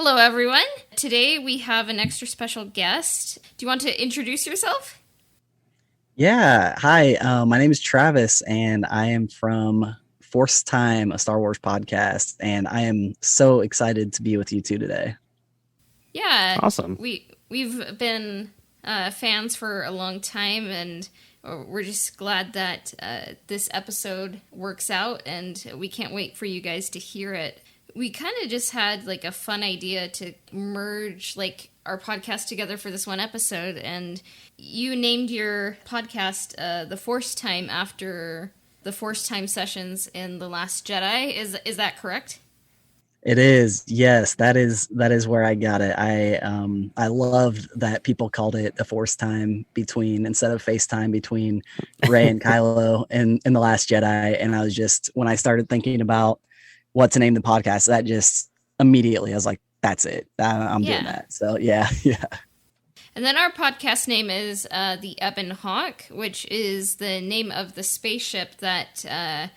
Hello, everyone. Today we have an extra special guest. Do you want to introduce yourself? Yeah. Hi. My name is Travis, and I am from ForceTime, a Star Wars podcast, and I am so excited to be with you two today. Yeah, Awesome. we've been fans for a long time, and we're just glad that this episode works out, and we can't wait for you guys to hear it. We kind of just had like a fun idea to merge like our podcast together for this one episode, and you named your podcast the Force Time after the Force Time sessions in The Last Jedi. Is that correct? It is, yes, that is where I got it. I loved that people called it the Force Time between instead of FaceTime between Rey and Kylo in The Last Jedi, and I was just when I started thinking about what to name the podcast, that just immediately I was like, that's it. I'm doing that. So yeah. And then our podcast name is the Ebon Hawk, which is the name of the spaceship that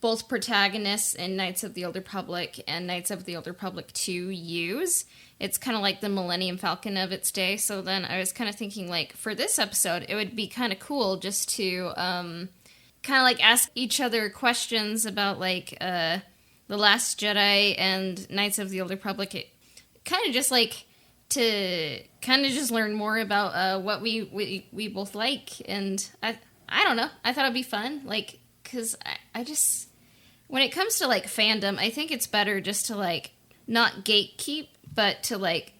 both protagonists in Knights of the Old Republic and Knights of the Old Republic 2 use. It's kind of like the Millennium Falcon of its day. So then I was kind of thinking, like, for this episode, it would be kind of cool just to kind of like ask each other questions about like The Last Jedi and Knights of the Old Republic. Kind of just like to kind of just learn more about what we both like, and I don't know, I thought it'd be fun, like, because I just, when it comes to like fandom, I think it's better just to like not gatekeep, but to like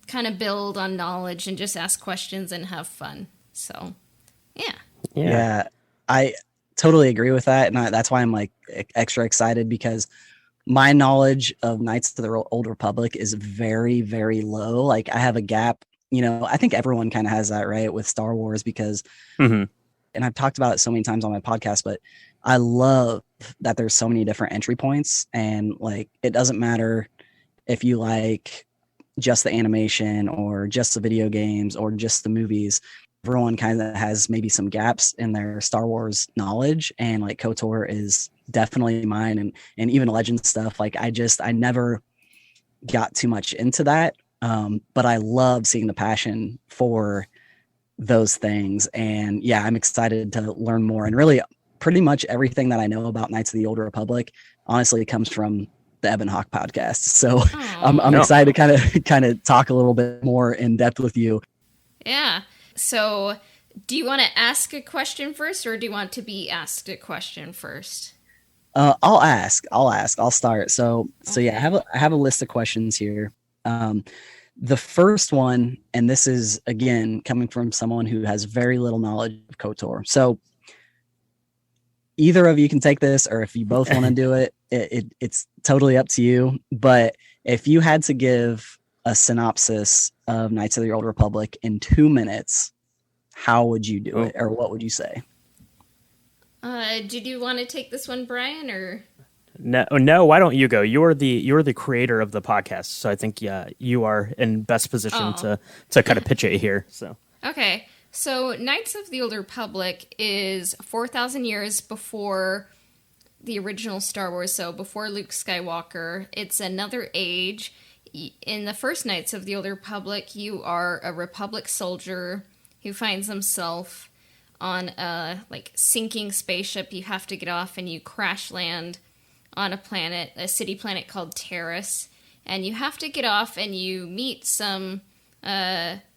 kind of build on knowledge and just ask questions and have fun. So Yeah, I totally agree with that, and that's why I'm like extra excited because my knowledge of Knights of the Old Republic is very, very low. Like I have a gap, I think everyone kind of has that, right, with Star Wars because, and I've talked about it so many times on my podcast, but I love that there's so many different entry points, and like, it doesn't matter if you like just the animation or just the video games or just the movies. Everyone kind of has maybe some gaps in their Star Wars knowledge, and like Kotor is definitely mine, and even Legend stuff. Like I never got too much into that, but I love seeing the passion for those things, and yeah, I'm excited to learn more. And really, pretty much everything that I know about Knights of the Old Republic honestly comes from the Ebon Hawk podcast. So I'm excited to kind of talk a little bit more in depth with you. Yeah. So, do you want to ask a question first, or do you want to be asked a question first? I'll ask. I'll start. So yeah, I have a list of questions here. The first one, and this is again coming from someone who has very little knowledge of KOTOR. So either of you can take this, or if you both want to do it, it's totally up to you. But if you had to give a synopsis of Knights of the Old Republic in 2 minutes, how would you do it, or what would you say? Did you want to take this one, Brian, or? No. Why don't you go? You're the creator of the podcast, so I think you are in best position to kind of pitch it here. So okay, so Knights of the Old Republic is 4,000 years before the original Star Wars, so before Luke Skywalker. It's another age. In the first Knights of the Old Republic, you are a Republic soldier who finds himself on a like sinking spaceship. You have to get off, and you crash land on a city planet called Terrace, and you have to get off, and you meet some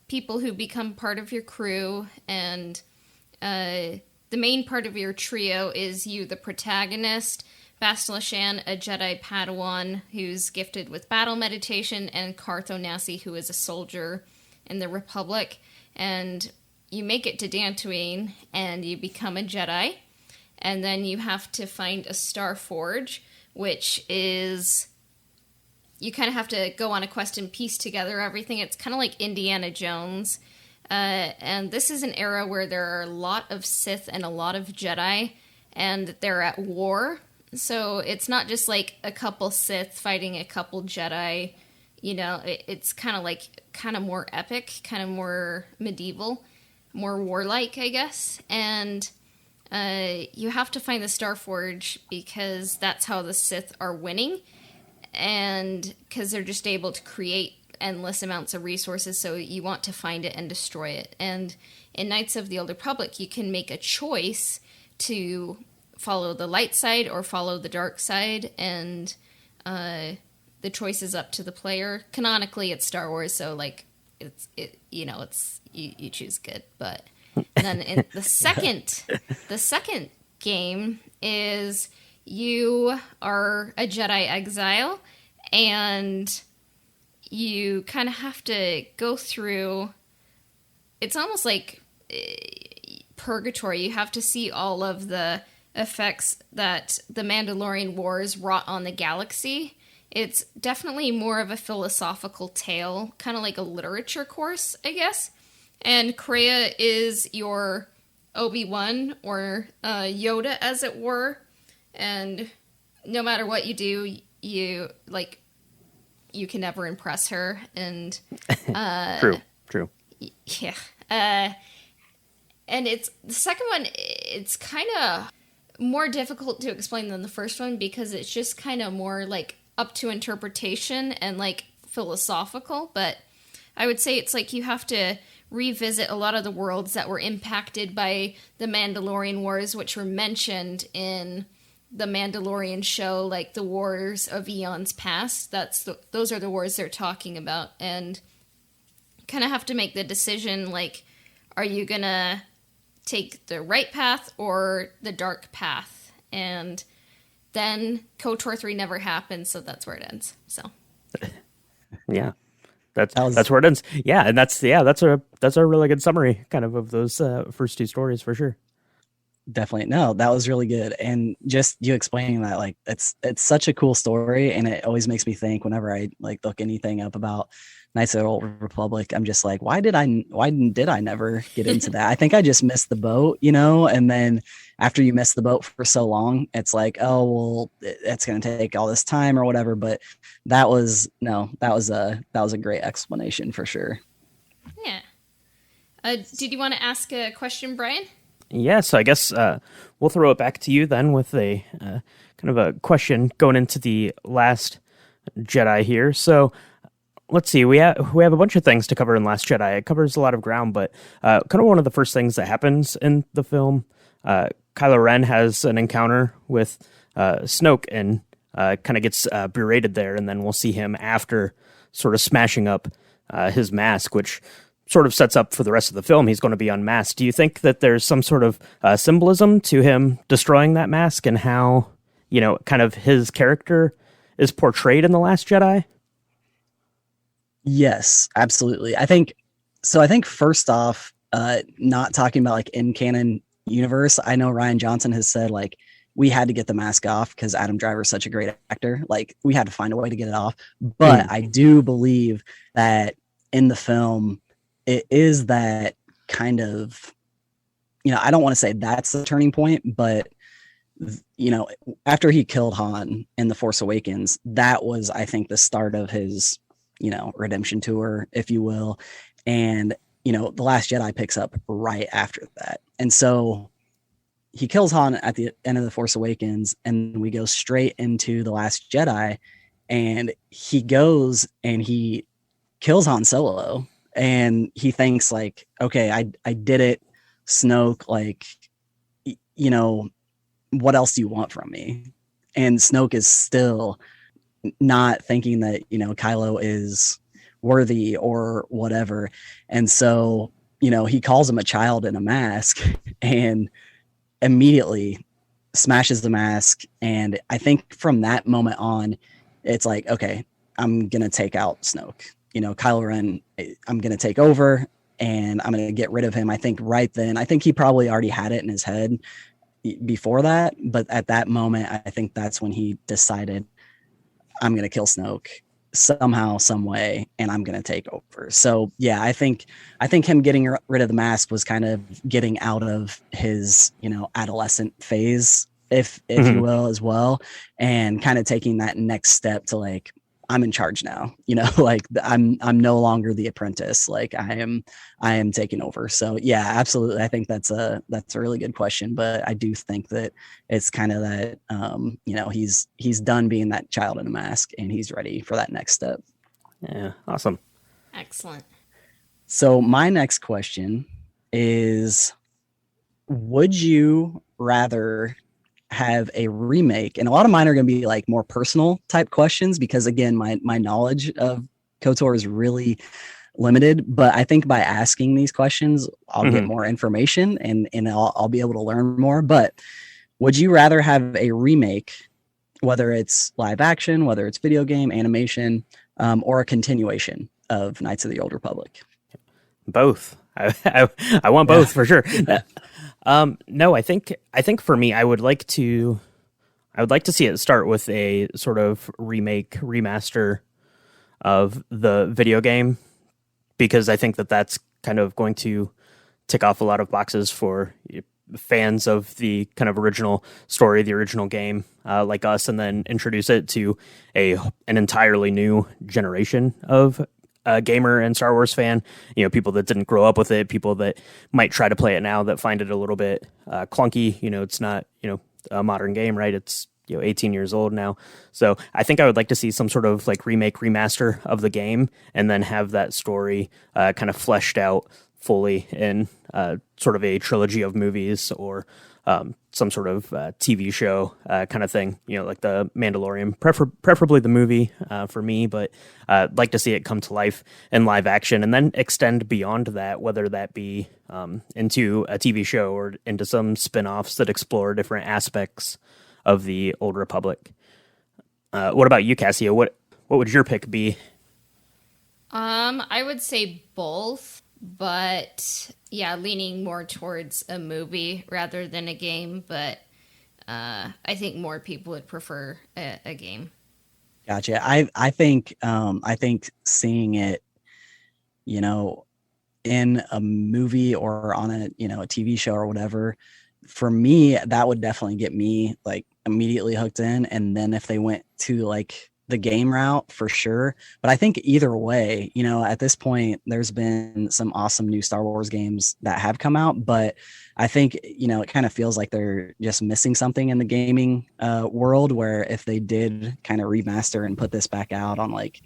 people who become part of your crew, and the main part of your trio is you, the protagonist, Bastila Shan, a Jedi Padawan who's gifted with battle meditation, and Karth Onasi, who is a soldier in the Republic. And you make it to Dantooine, and you become a Jedi. And then you have to find a Star Forge, which is... You kind of have to go on a quest and piece together everything. It's kind of like Indiana Jones. And this is an era where there are a lot of Sith and a lot of Jedi, and they're at war. So it's not just like a couple Sith fighting a couple Jedi. It's kind of more epic, kind of more medieval, more warlike, I guess. And you have to find the Star Forge because that's how the Sith are winning. and because they're just able to create endless amounts of resources, so you want to find it and destroy it. And in Knights of the Old Republic, you can make a choice to follow the light side or follow the dark side, and the choice is up to the player. Canonically, it's Star Wars, so like you choose good. But then in the second game is you are a Jedi exile, and you kind of have to go through. It's almost like purgatory. You have to see all of the effects that the Mandalorian Wars wrought on the galaxy. It's definitely more of a philosophical tale, kind of like a literature course, I guess. And Kreia is your Obi-Wan, or Yoda, as it were. And no matter what you do, you can never impress her. And True. Yeah. And it's the second one. It's kind of more difficult to explain than the first one, because it's just kind of more like up to interpretation and like philosophical. But I would say it's like you have to revisit a lot of the worlds that were impacted by the Mandalorian Wars, which were mentioned in the Mandalorian show, like the wars of eons past. Those are the wars they're talking about, and kind of have to make the decision, like, are you gonna take the right path or the dark path? And then KOTOR 3 never happened, so that's where it ends. So yeah, that's where it ends. Yeah, and that's a really good summary kind of those first two stories for sure. Definitely. No, that was really good. And just you explaining that, like, it's such a cool story, and it always makes me think whenever I like look anything up about Knights of the Old Republic, I'm just like, why did I never get into that? I think I just missed the boat, and then after you miss the boat for so long, it's like, oh, well, it's going to take all this time or whatever. But that was a great explanation for sure. Yeah. Did you want to ask a question, Brian? Yeah, so I guess we'll throw it back to you then with a kind of a question going into the Last Jedi here. So let's see, we have a bunch of things to cover in Last Jedi. It covers a lot of ground, but kind of one of the first things that happens in the film, Kylo Ren has an encounter with Snoke and kind of gets berated there, and then we'll see him after sort of smashing up his mask, which sort of sets up for the rest of the film. He's going to be unmasked. Do you think that there's some sort of symbolism to him destroying that mask, and how, kind of his character is portrayed in The Last Jedi? Yes, absolutely. I think first off, not talking about like in canon universe, I know Rian Johnson has said like we had to get the mask off because Adam Driver is such a great actor. Like we had to find a way to get it off. But I do believe that in the film, it is that kind of, I don't want to say that's the turning point, but after he killed Han in The Force Awakens, that was, I think, the start of his, redemption tour, if you will. And, The Last Jedi picks up right after that. And so he kills Han at the end of The Force Awakens, and we go straight into The Last Jedi, and he goes and he kills Han Solo. And he thinks like, okay, I did it, Snoke, like, what else do you want from me? And Snoke is still not thinking that, Kylo is worthy or whatever. And so, he calls him a child in a mask and immediately smashes the mask. And I think from that moment on, it's like, okay, I'm going to take out Snoke. Kylo Ren, I'm going to take over and I'm going to get rid of him. I think right then, I think he probably already had it in his head before that. But at that moment, I think that's when he decided, I'm going to kill Snoke somehow, some way, and I'm going to take over. So yeah, I think him getting rid of the mask was kind of getting out of his, adolescent phase, if you will, as well. And kind of taking that next step to like, I'm in charge now, like I'm no longer the apprentice. Like I am taking over. So yeah, absolutely. I think that's a really good question, but I do think that it's kind of that, he's done being that child in a mask and he's ready for that next step. Yeah. Awesome. Excellent. So my next question is, would you rather have a remake? And a lot of mine are going to be like more personal type questions because again, my knowledge of Kotor is really limited, but I think by asking these questions, I'll get more information and I'll be able to learn more. But would you rather have a remake, whether it's live action, whether it's video game, animation, or a continuation of Knights of the Old Republic? Both. I want both for sure. No, I think for me, I would like to see it start with a sort of remaster of the video game, because I think that that's kind of going to tick off a lot of boxes for fans of the kind of original story, the original game, like us, and then introduce it to an entirely new generation of gamer and Star Wars fan, people that didn't grow up with it, people that might try to play it now that find it a little bit clunky. It's not, a modern game, right? It's 18 years old now. So I think I would like to see some sort of like remake, remaster of the game, and then have that story kind of fleshed out fully in sort of a trilogy of movies or some sort of TV show kind of thing, like the Mandalorian, preferably the movie for me, but I'd like to see it come to life in live action and then extend beyond that, whether that be into a TV show or into some spin-offs that explore different aspects of the Old Republic. What about you, Cassia? What would your pick be? I would say both, but yeah, leaning more towards a movie rather than a game, but I think more people would prefer a game. Gotcha. I think seeing it, in a movie or on a TV show or whatever, for me, that would definitely get me like immediately hooked in. And then if they went to like the game route, for sure. But I think either way, at this point, there's been some awesome new Star Wars games that have come out, but I think, it kind of feels like they're just missing something in the gaming world, where if they did kind of remaster and put this back out on like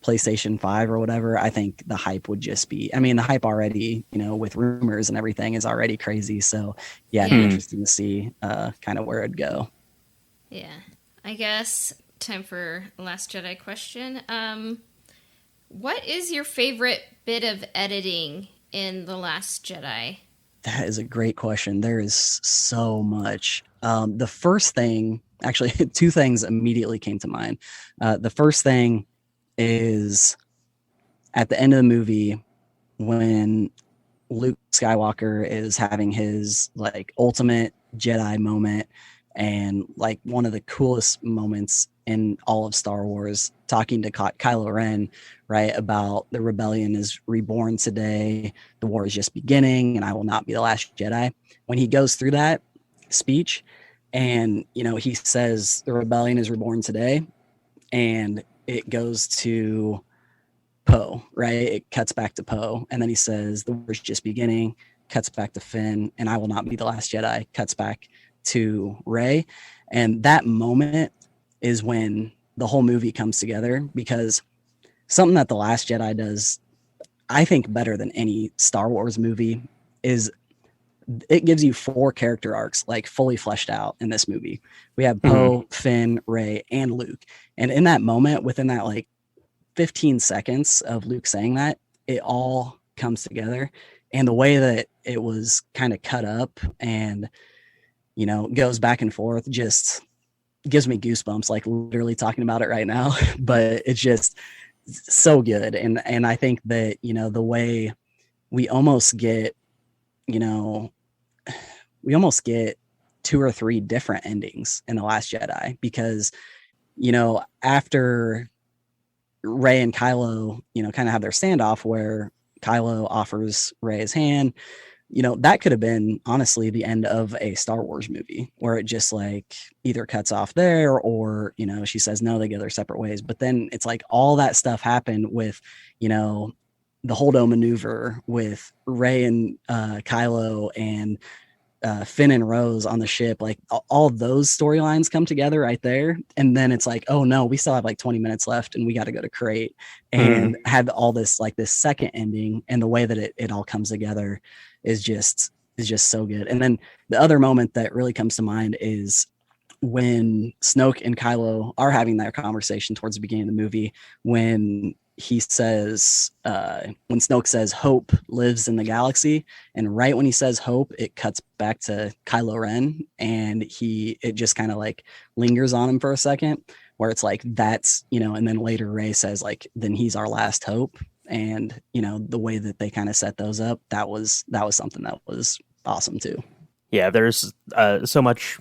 PlayStation 5 or whatever, I think the hype would just be, the hype already, with rumors and everything is already crazy. So yeah, it'd be interesting to see kind of where it'd go. Yeah, I guess time for Last Jedi question. What is your favorite bit of editing in The Last Jedi? That is a great question. There is so much. The first thing, actually, two things immediately came to mind. The first thing is at the end of the movie when Luke Skywalker is having his like ultimate Jedi moment, and like one of the coolest moments in all of Star Wars, talking to Kylo Ren, right, about the rebellion is reborn today, the war is just beginning, and I will not be the last Jedi. When he goes through that speech and, he says the rebellion is reborn today, and it goes to Poe, right? It cuts back to Poe, and then he says the war is just beginning, cuts back to Finn, and I will not be the last Jedi, cuts back to Rey. And that moment is when the whole movie comes together, because something that The Last Jedi does, I think, better than any Star Wars movie is it gives you 4 character arcs like fully fleshed out in this movie. We have Poe, Finn, Rey, and Luke. And in that moment, within that like 15 seconds of Luke saying that, it all comes together. And the way that it was kind of cut up and goes back and forth just gives me goosebumps, like literally talking about it right now. But it's just so good. And I think that, the way we almost get, we almost get 2 or 3 different endings in The Last Jedi, because, after Rey and Kylo, kind of have their standoff where Kylo offers Rey his hand, that could have been honestly the end of a Star Wars movie where it just like either cuts off there or, she says no, they go their separate ways. But then it's like all that stuff happened with, the Holdo maneuver with Rey and Kylo and Finn and Rose on the ship. Like all those storylines come together right there. And then it's like, oh no, we still have like 20 minutes left and we got to go to Crate and had all this, like this second ending, and the way that it all comes together is just so good. And then the other moment that really comes to mind is when Snoke and Kylo are having that conversation towards the beginning of the movie, when he says, when Snoke says hope lives in the galaxy, and right when he says hope, it cuts back to Kylo Ren, and it just kind of like lingers on him for a second, where it's like, that's, and then later Rey says like, then he's our last hope. And, the way that they kind of set those up, that was something that was awesome too. Yeah. There's so much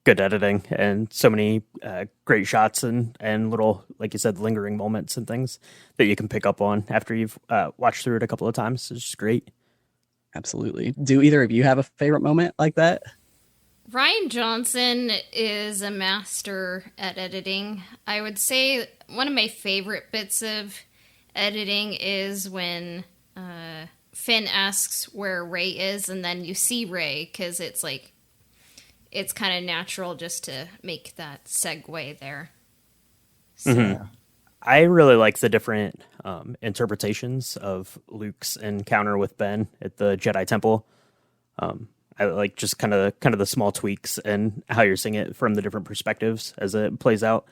good editing and so many great shots and little, like you said, lingering moments and things that you can pick up on after you've watched through it a couple of times. It's just great. Absolutely. Do either of you have a favorite moment like that? Rian Johnson is a master at editing. I would say one of my favorite bits of editing is when Finn asks where Rey is, and then you see Rey, because it's like, it's kind of natural just to make that segue there. So. I really like the different interpretations of Luke's encounter with Ben at the Jedi Temple. I like just kind of the small tweaks and how you're seeing it from the different perspectives as it plays out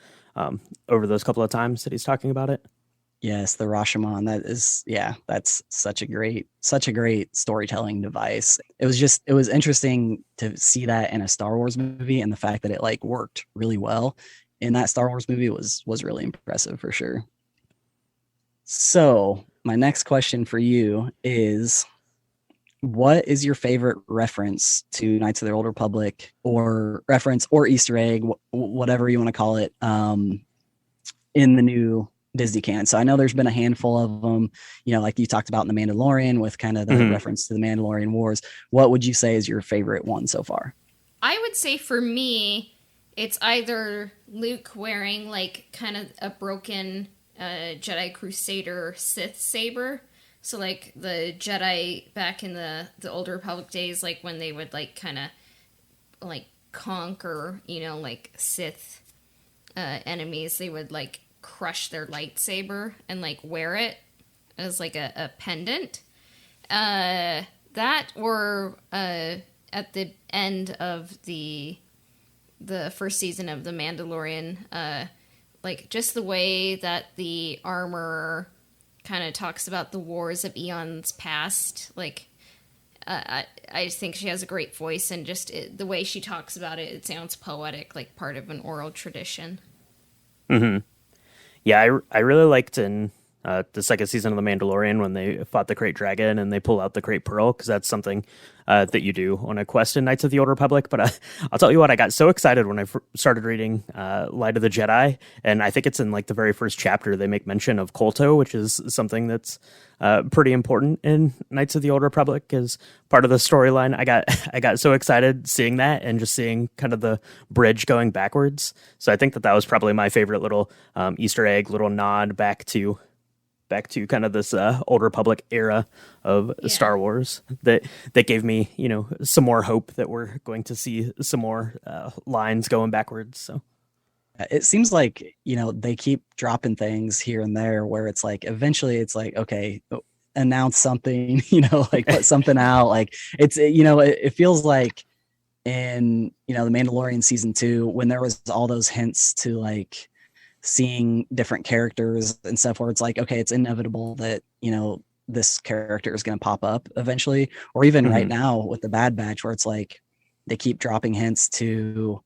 over those couple of times that he's talking about it. Yes, the Rashomon. That's such a great storytelling device. It was interesting to see that in a Star Wars movie, and the fact that it like worked really well in that Star Wars movie was really impressive for sure. So my next question for you is, what is your favorite reference to Knights of the Old Republic, or reference or Easter egg, whatever you want to call it, in the new Disney canon? So I know there's been a handful of them, like you talked about in The Mandalorian with kind of the reference to the Mandalorian Wars. What would you say is your favorite one so far? I would say for me, it's either Luke wearing like kind of a broken Jedi Crusader Sith saber. So like the Jedi back in the Old Republic days, like when they would like kind of like conquer, like Sith enemies, they would like crush their lightsaber and like wear it as like a pendant. That, or at the end of the first season of The Mandalorian, like just the way that the armor kind of talks about the wars of eons past. Like I just think she has a great voice, and just the way she talks about it, it sounds poetic, like part of an oral tradition. Yeah, I really liked in the second season of The Mandalorian when they fought the Krayt Dragon and they pull out the Krayt Pearl, because that's something that you do on a quest in Knights of the Old Republic. But I'll tell you what, I got so excited when I started reading Light of the Jedi, and I think it's in like the very first chapter they make mention of Kolto, which is something that's pretty important in Knights of the Old Republic as part of the storyline. I got so excited seeing that and just seeing kind of the bridge going backwards. So I think that was probably my favorite little Easter egg, little nod back to kind of this Old Republic era of Star Wars that gave me, some more hope that we're going to see some more lines going backwards. So it seems like, they keep dropping things here and there where it's like, eventually it's like, okay, announce something, like put something out. Like it's, it feels like in, The Mandalorian season 2, when there was all those hints to like seeing different characters and stuff, where it's like, okay, it's inevitable that, this character is going to pop up eventually. Or even right now with the Bad Batch, where it's like they keep dropping hints to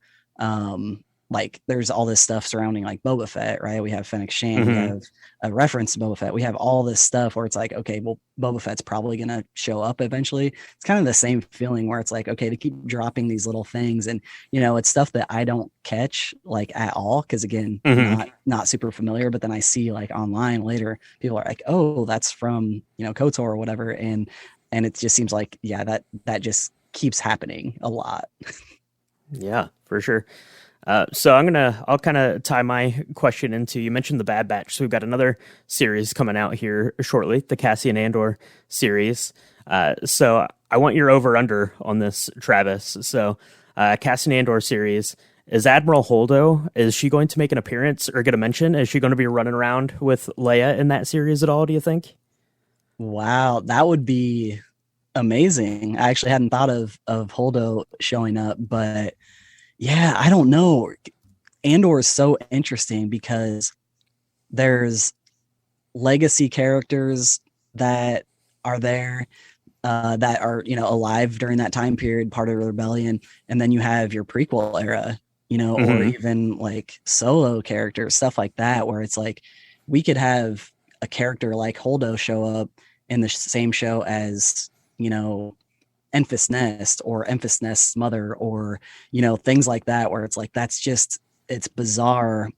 like there's all this stuff surrounding like Boba Fett, right? We have Fennec Shand, we have a reference to Boba Fett. We have all this stuff where it's like, okay, well, Boba Fett's probably going to show up eventually. It's kind of the same feeling where it's like, okay, they keep dropping these little things, and, it's stuff that I don't catch like at all. Cause again, not super familiar, but then I see like online later, people are like, oh, that's from, Kotor or whatever. And and it just seems like that just keeps happening a lot. Yeah, for sure. So I'll kind of tie my question into, you mentioned the Bad Batch. So we've got another series coming out here shortly, the Cassian Andor series. So I want your over under on this, Travis. So Cassian Andor series, is Admiral Holdo, is she going to make an appearance or get a mention? Is she going to be running around with Leia in that series at all, do you think? Wow, that would be amazing. I actually hadn't thought of Holdo showing up, but yeah, I don't know. Andor is so interesting because there's legacy characters that are there, that are, alive during that time period, part of the rebellion, and then you have your prequel era, or even like solo characters, stuff like that, where it's like we could have a character like Holdo show up in the same show as, Enfys Nest or Enfys Nest's mother, or things like that, where it's like it's bizarre,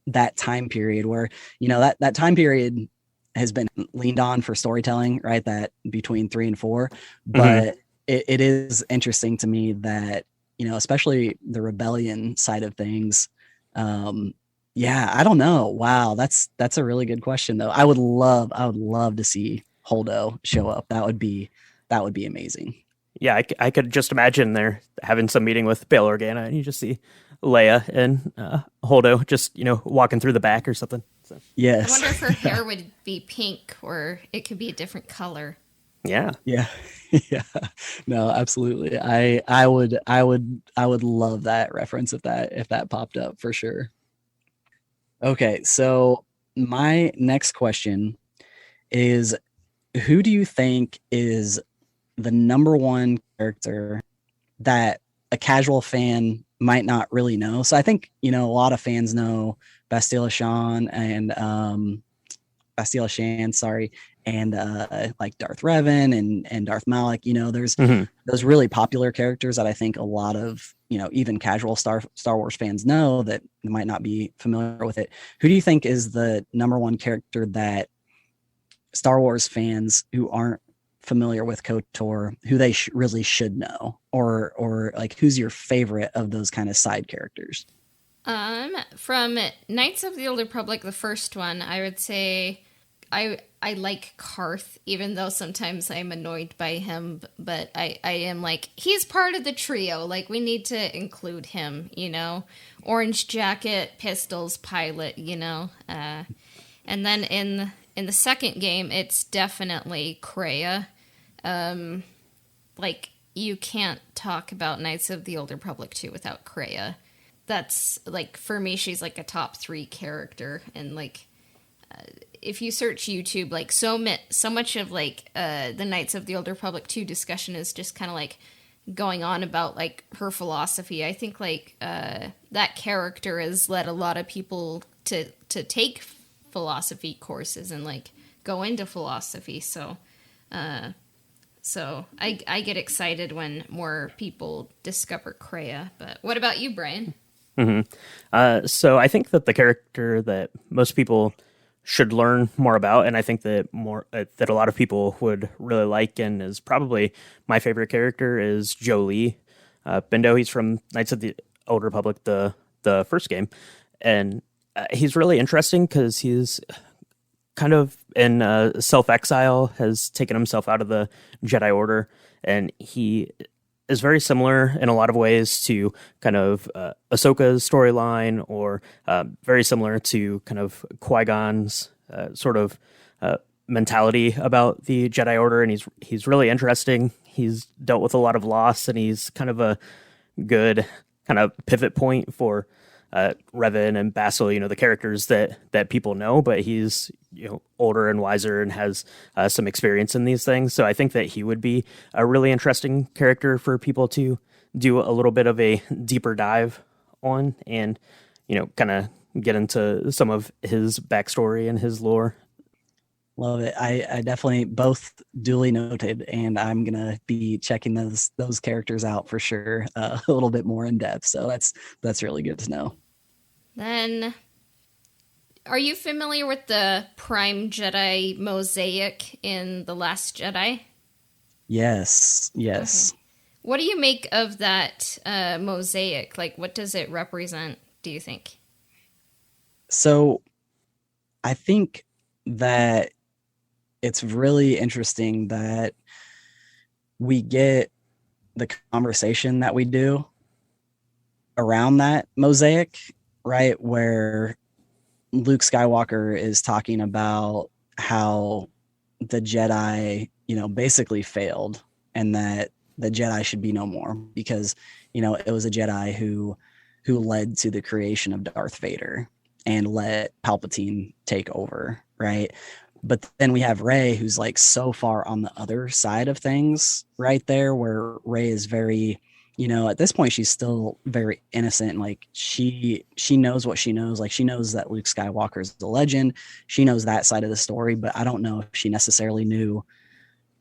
that time period where that time period has been leaned on for storytelling, right? That between 3 and 4, but it is interesting to me that especially the rebellion side of things. Yeah, I don't know. Wow, that's a really good question though. I would love to see Holdo show up. That would be amazing. Yeah, I could just imagine they're having some meeting with Bail Organa, and you just see Leia and Holdo just walking through the back or something. So. Yes. I wonder if her hair would be pink or it could be a different color. Yeah. Yeah. Yeah. No, absolutely. I would love that reference if that popped up for sure. Okay, so my next question is, who do you think is the number one character that a casual fan might not really know? So I think, a lot of fans know Bastila Shan and like Darth Revan and Darth Malak. There's those really popular characters that I think a lot of, even casual Star Wars fans know that might not be familiar with it. Who do you think is the number one character that Star Wars fans who aren't familiar with KOTOR, who they really should know, or like, who's your favorite of those kind of side characters? From Knights of the Old Republic, the first one, I would say I like Karth, even though sometimes I'm annoyed by him, but I am like, he's part of the trio, like we need to include him, Orange Jacket, Pistols, Pilot, and then in the second game, it's definitely Kreia. Like, you can't talk about Knights of the Old Republic 2 without Kreia. That's, like, for me, she's, like, a top 3 character. And, like, if you search YouTube, like, so much of, like, the Knights of the Old Republic 2 discussion is just kind of, like, going on about, like, her philosophy. I think, like, that character has led a lot of people to take philosophy courses and, like, go into philosophy. So I get excited when more people discover Kreia. But what about you, Brian? So I think that the character that most people should learn more about, and I think that that a lot of people would really like, and is probably my favorite character, is Jolee Bindo. He's from Knights of the Old Republic, the first game, and he's really interesting because he's kind of in self-exile, has taken himself out of the Jedi Order, and he is very similar in a lot of ways to kind of Ahsoka's storyline, or very similar to kind of Qui-Gon's sort of mentality about the Jedi Order, and he's really interesting. He's dealt with a lot of loss, and he's kind of a good kind of pivot point for Revan and Basil, the characters that people know, but he's older and wiser and has some experience in these things. So I think that he would be a really interesting character for people to do a little bit of a deeper dive on, and kind of get into some of his backstory and his lore. Love it. I definitely, both duly noted, and I'm gonna be checking those characters out for sure, a little bit more in depth. So that's really good to know. Then, are you familiar with the Prime Jedi Mosaic in The Last Jedi? Yes, Okay. yes. What do you make of that mosaic? Like, what does it represent, do you think? So I think that it's really interesting that we get the conversation that we do around that mosaic, right? Where Luke Skywalker is talking about how the Jedi, basically failed and that the Jedi should be no more because, it was a Jedi who led to the creation of Darth Vader and let Palpatine take over, right? But then we have Rey, who's like so far on the other side of things, right there, where Rey is very, at this point she's still very innocent. And like she knows what she knows. Like she knows that Luke Skywalker is the legend. She knows that side of the story, but I don't know if she necessarily knew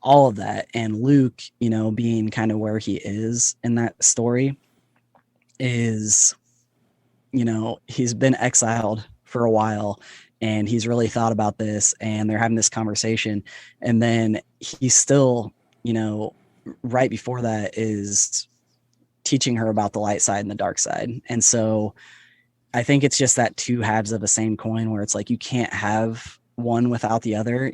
all of that. And Luke, being kind of where he is in that story is, he's been exiled for a while and he's really thought about this and they're having this conversation. And then he's still, right before that is teaching her about the light side and the dark side. And so I think it's just that two halves of the same coin where it's like you can't have one without the other.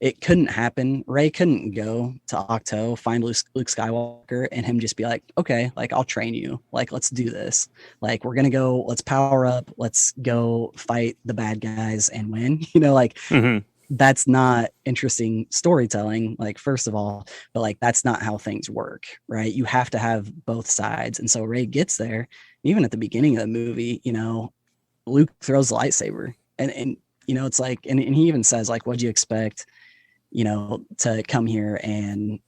It couldn't happen. Rey couldn't go to Octo, find Luke Skywalker, and him just be like, okay, like I'll train you. Like, let's do this. Like, we're gonna go, let's power up, let's go fight the bad guys and win. Like that's not interesting storytelling, like, first of all, but like that's not how things work, right? You have to have both sides. And so Rey gets there, even at the beginning of the movie, Luke throws the lightsaber and it's like, and he even says like, what'd you expect, to come here and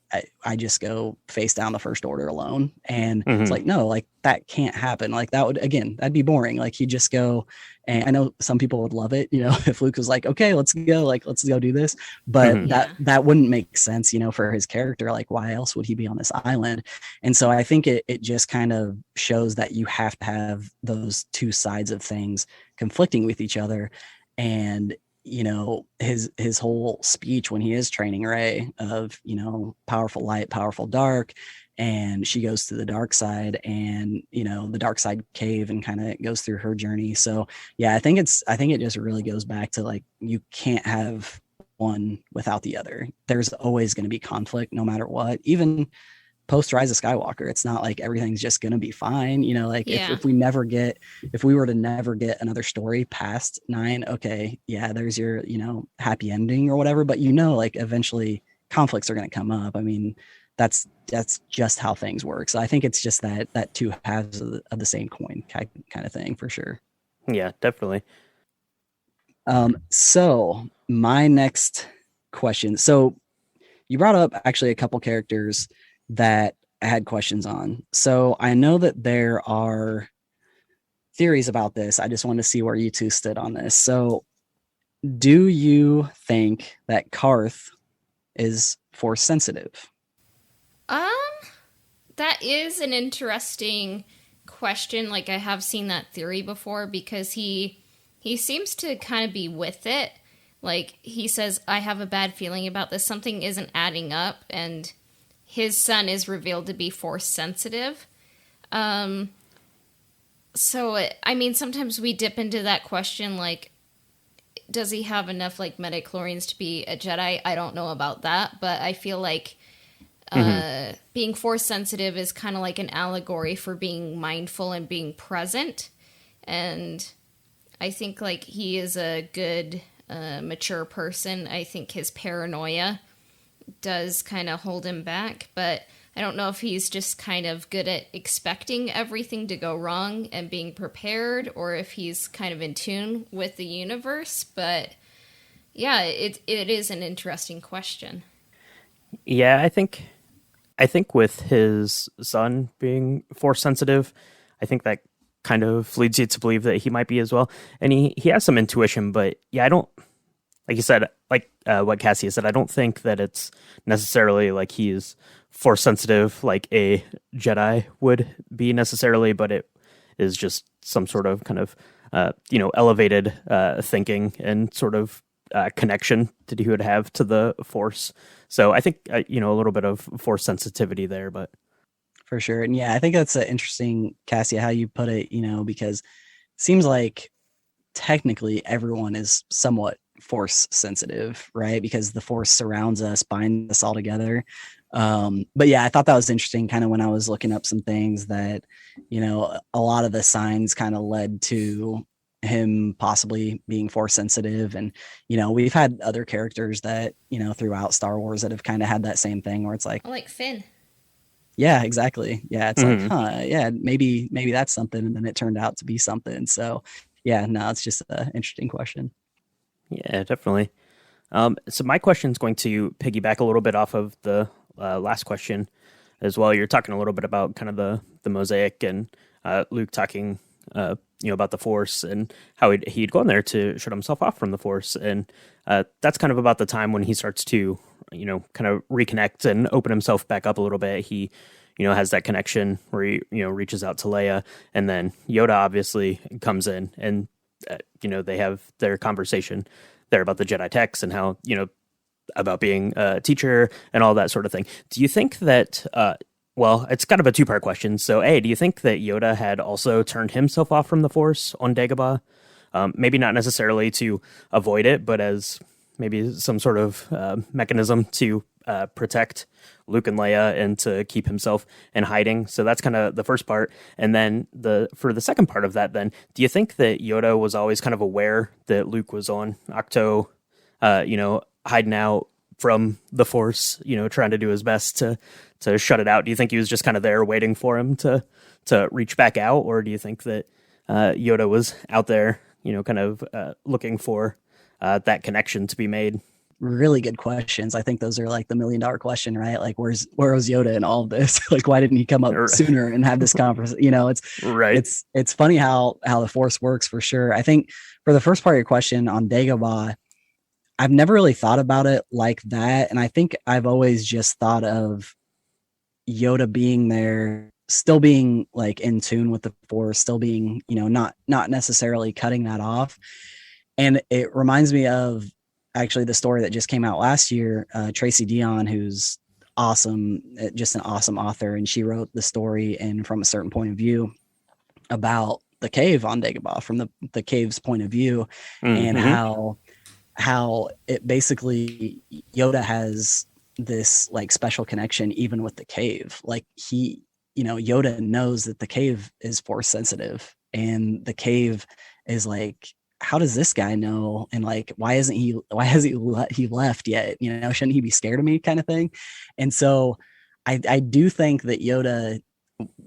I just go face down the First Order alone. And it's like, no, like that can't happen. Like that would, again, that'd be boring. Like he'd just go, and I know some people would love it, if Luke was like, okay, let's go do this. But that wouldn't make sense, for his character. Like why else would he be on this island? And so I think it just kind of shows that you have to have those two sides of things conflicting with each other. And his whole speech when he is training Rey of, powerful light, powerful dark, and she goes to the dark side and, the dark side cave and kind of goes through her journey. So yeah, I think it just really goes back to like, you can't have one without the other. There's always going to be conflict no matter what. Even post Rise of Skywalker, it's not like everything's just gonna be fine. Like if we were to never get another story past 9, okay, yeah, there's your, happy ending or whatever. But like eventually conflicts are gonna come up. I mean, that's just how things work. So I think it's just that two halves of the same coin kind of thing for sure. Yeah, definitely. So my next question. So you brought up actually a couple characters that I had questions on. So I know that there are theories about this. I just wanted to see where you two stood on this. So do you think that Karth is force sensitive? That is an interesting question. Like I have seen that theory before because he seems to kind of be with it. Like he says, I have a bad feeling about this. Something isn't adding up, and his son is revealed to be force sensitive. So, I mean, sometimes we dip into that question, like, does he have enough, like, midichlorians to be a Jedi? I don't know about that, but I feel like being force sensitive is kind of like an allegory for being mindful and being present. And I think, like, he is a good, mature person. I think his paranoia does kind of hold him back, but I don't know if he's just kind of good at expecting everything to go wrong and being prepared, or if he's kind of in tune with the universe. But yeah, it is an interesting question. Yeah, I think with his son being force sensitive, I think that kind of leads you to believe that he might be as well. And he has some intuition, but yeah, I don't, like you said, like what Cassie said, I don't think that it's necessarily like he's force sensitive like a Jedi would be necessarily, but it is just some sort of kind of, elevated thinking and sort of connection that he would have to the Force. So I think, a little bit of Force sensitivity there, but. For sure. And yeah, I think that's interesting, Cassia, how you put it, because it seems like technically everyone is somewhat Force sensitive, right? Because the Force surrounds us, binds us all together. But yeah, I thought that was interesting kind of when I was looking up some things that, a lot of the signs kind of led to him possibly being Force sensitive. And, we've had other characters that, throughout Star Wars that have kind of had that same thing where it's like Finn. Yeah, exactly. Yeah, it's like, yeah, maybe that's something, and then it turned out to be something. So, yeah, no, it's just an interesting question. Yeah, definitely. So my question is going to piggyback a little bit off of the last question as well. You're talking a little bit about kind of the Mosaic and Luke talking, about the Force and how he'd gone there to shut himself off from the Force, and that's kind of about the time when he starts to, kind of reconnect and open himself back up a little bit. He, has that connection where he, reaches out to Leia, and then Yoda obviously comes in, and they have their conversation there about the Jedi texts and how, about being a teacher and all that sort of thing. Do you think that, well, it's kind of a two-part question. So, A, do you think that Yoda had also turned himself off from the Force on Dagobah? Maybe not necessarily to avoid it, but as maybe some sort of mechanism to protect Luke and Leia and to keep himself in hiding. So that's kind of the first part. And then for the second part of that, then, do you think that Yoda was always kind of aware that Luke was on Ahch-To, hiding out from the Force, trying to do his best to shut it out? Do you think he was just kind of there waiting for him to reach back out? Or do you think that Yoda was out there, kind of looking for that connection to be made? Really good questions. I think those are like the $1 million question, right? Like, where was Yoda in all of this? Like, why didn't he come up sooner and have this conversation? It's right. It's funny how the Force works, for sure. I think for the first part of your question on Dagobah, I've never really thought about it like that. And I think I've always just thought of Yoda being there, still being like in tune with the Force, still being, not necessarily cutting that off. And it reminds me of actually the story that just came out last year. Tracy Dion, who's awesome, just an awesome author. And she wrote the story and from a certain point of view about the cave on Dagobah, from the cave's point of view, and how it basically Yoda has this like special connection even with the cave. Like he, Yoda knows that the cave is Force sensitive, and the cave is like, how does this guy know? And like, why hasn't he left yet? Shouldn't he be scared of me, kind of thing? And so I do think that Yoda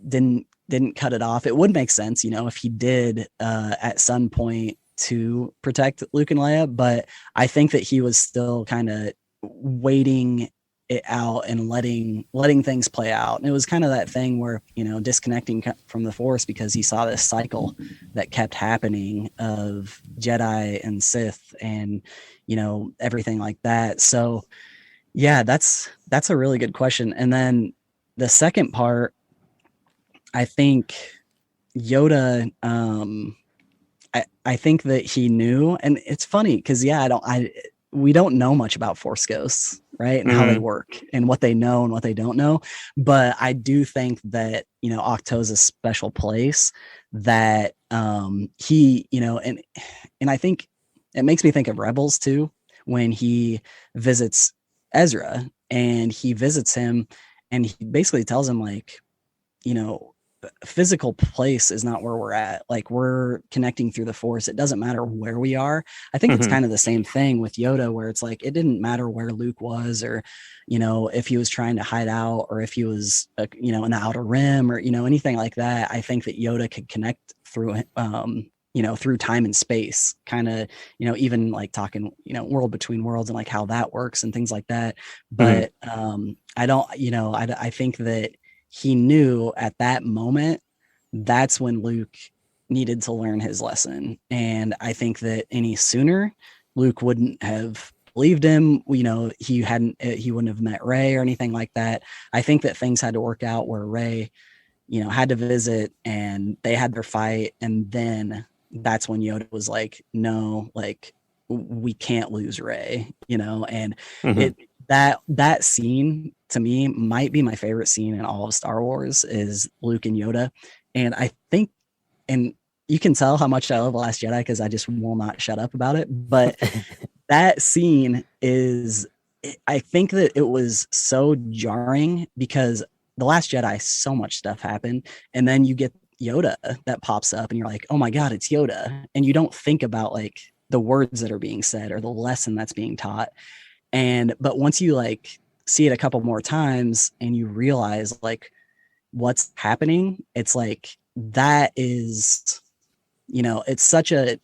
didn't cut it off. It would make sense, if he did at some point to protect Luke and Leia, but I think that he was still kind of waiting it out and letting things play out. And it was kind of that thing where, disconnecting from the Force because he saw this cycle that kept happening of Jedi and Sith and, everything like that. So yeah, that's a really good question. And then the second part, I think Yoda, I think that he knew, and it's funny because we don't know much about Force ghosts, right? And how they work and what they know and what they don't know. But I do think that, Ahch-To is a special place that he, and I think it makes me think of Rebels too, when he visits Ezra and he visits him and he basically tells him like, physical place is not where we're at. Like, we're connecting through the Force. It doesn't matter where we are. I think it's kind of the same thing with Yoda, where it's like, it didn't matter where Luke was, or, if he was trying to hide out, or if he was, in the Outer Rim, or, anything like that. I think that Yoda could connect through, through time and space, kind of, even like talking, world between worlds and like how that works and things like that. But I think that he knew at that moment that's when Luke needed to learn his lesson. And I think that any sooner Luke wouldn't have believed him. He wouldn't have met Rey or anything like that. I think that things had to work out where Rey, had to visit and they had their fight. And then that's when Yoda was like, no, like, we can't lose Rey, and Mhm. that scene to me might be my favorite scene in all of Star Wars is Luke and Yoda. And I think, and you can tell how much I love Last Jedi because I just will not shut up about it. But that scene is, I think that it was so jarring because The Last Jedi, so much stuff happened. And then you get Yoda that pops up and you're like, oh my God, it's Yoda. And you don't think about like the words that are being said or the lesson that's being taught. But once you like see it a couple more times and you realize like what's happening, it's like that is, it's such a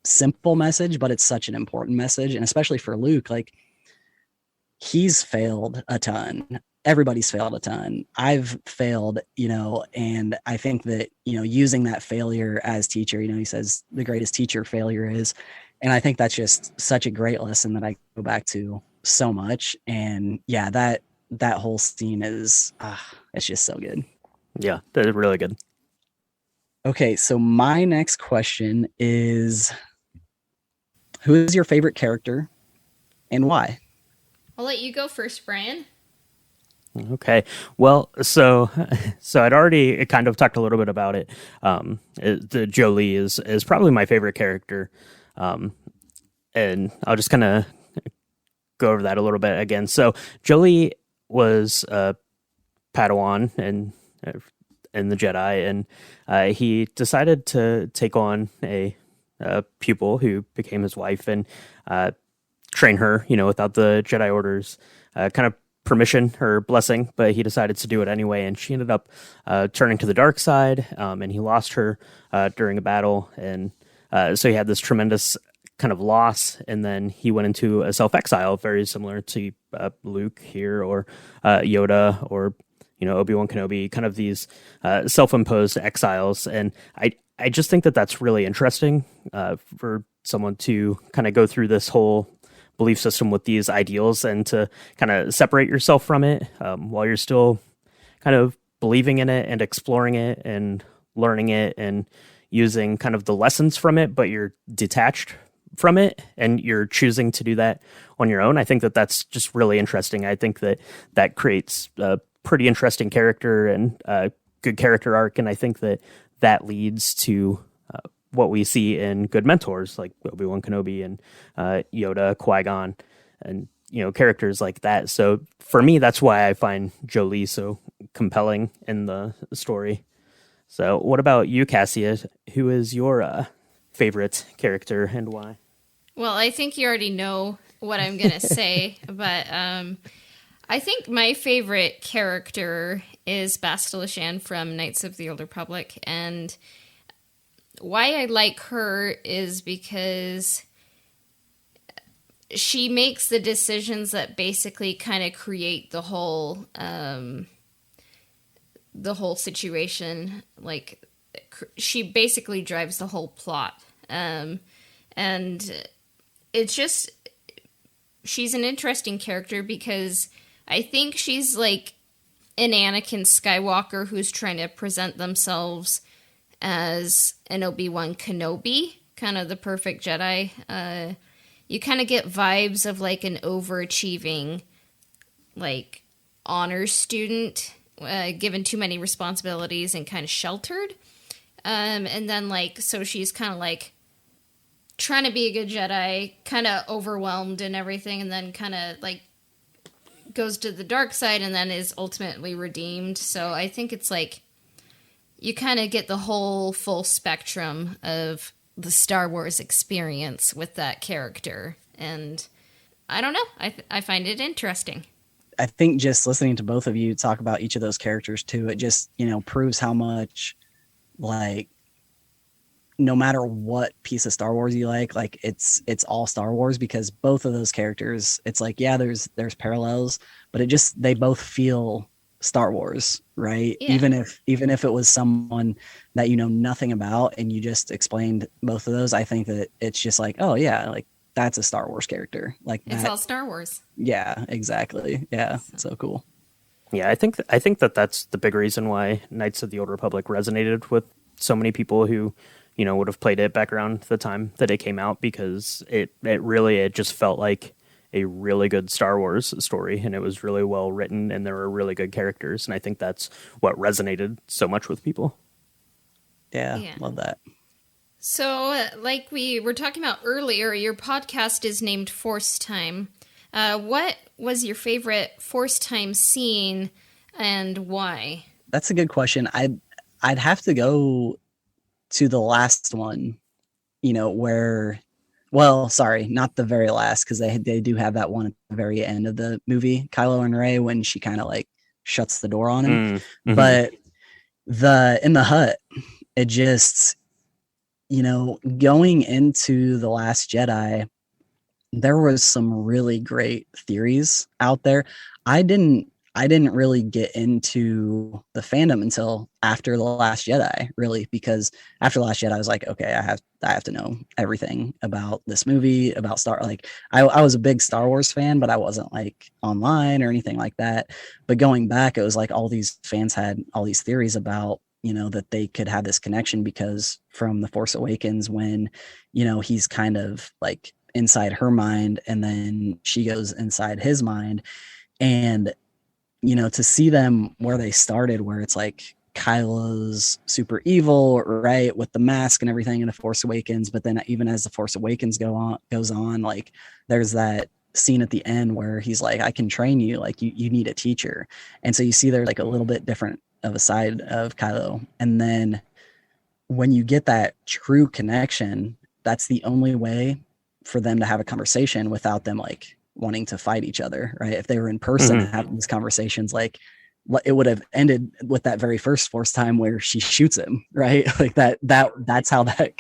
simple message, but it's such an important message. And especially for Luke, like he's failed a ton. Everybody's failed a ton. I've failed, and I think that, using that failure as teacher, he says the greatest teacher failure is. And I think that's just such a great lesson that I go back to so much. And yeah, that whole scene is, it's just so good. Yeah, that's really good. Okay, so my next question is, who is your favorite character and why? I'll let you go first, Brian. Okay. Well, so I'd already kind of talked a little bit about it. The Jolie is probably my favorite character. And I'll just kind of go over that a little bit again. So Jolie was a Padawan in the Jedi, and he decided to take on a pupil who became his wife and train her, without the Jedi Order's kind of permission or blessing, but he decided to do it anyway, and she ended up turning to the dark side, and he lost her during a battle, and so he had this tremendous kind of loss, and then he went into a self-exile, very similar to Luke here, or Yoda, or Obi-Wan Kenobi, kind of these self-imposed exiles. And I just think that that's really interesting for someone to kind of go through this whole belief system with these ideals and to kind of separate yourself from it while you're still kind of believing in it and exploring it and learning it and using kind of the lessons from it, but you're detached from it and you're choosing to do that on your own. I think that that's just really interesting. I think that creates a pretty interesting character and a good character arc. And I think that leads to what we see in good mentors like Obi-Wan Kenobi and Yoda, Qui-Gon, and characters like that. So for me, that's why I find Jolie so compelling in the story. So what about you, Cassia? Who is your favorite character and why? Well, I think you already know what I'm going to say, but I think my favorite character is Bastila Shan from Knights of the Old Republic, and why I like her is because she makes the decisions that basically kind of create the whole situation. Like, she basically drives the whole plot. And it's just, she's an interesting character because I think she's like an Anakin Skywalker who's trying to present themselves as an Obi-Wan Kenobi, kind of the perfect Jedi. You kind of get vibes of like an overachieving, like, honors student, given too many responsibilities and kind of sheltered. And then, like, so she's kind of like trying to be a good Jedi, kind of overwhelmed and everything, and then kind of like goes to the dark side and then is ultimately redeemed. So I think it's like you kind of get the whole full spectrum of the Star Wars experience with that character. And I don't know. I find it interesting. I think just listening to both of you talk about each of those characters too, it just, proves how much, like, no matter what piece of Star Wars you like it's all Star Wars, because both of those characters, it's like, yeah, there's parallels, but they both feel Star Wars, right? Yeah. Even if it was someone that nothing about and you just explained both of those, I think that it's just like, oh yeah, like that's a Star Wars character. Like it's all Star Wars. Yeah, exactly. Yeah, so cool. Yeah, I think that that's the big reason why Knights of the Old Republic resonated with so many people who, would have played it back around the time that it came out, because it just felt like a really good Star Wars story, and it was really well written, and there were really good characters, and I think that's what resonated so much with people. Yeah. Love that. So, like we were talking about earlier, your podcast is named ForceTime. What was your favorite ForceTime scene, and why? That's a good question. I'd have to go to the last one, sorry, not the very last, because they do have that one at the very end of the movie, Kylo and Rey, when she kind of like shuts the door on him. Mm-hmm. But in the hut, it just, going into The Last Jedi, there was some really great theories out there. I didn't really get into the fandom until after The Last Jedi, really, because after The Last Jedi, I was like, okay, I have to know everything about this movie, about I was a big Star Wars fan, but I wasn't like online or anything like that. But going back, it was like all these fans had all these theories about, that they could have this connection, because from The Force Awakens, when, he's kind of like inside her mind and then she goes inside his mind, and to see them where they started, where it's like Kylo's super evil, right, with the mask and everything in The Force Awakens, but then even as The Force Awakens goes on, like there's that scene at the end where he's like, I can train you, like you need a teacher. And so you see there's like a little bit different of a side of Kylo. And then when you get that true connection, that's the only way for them to have a conversation without them like wanting to fight each other, right? If they were in person having these conversations, like it would have ended with that very first ForceTime where she shoots him, right? Like that's how that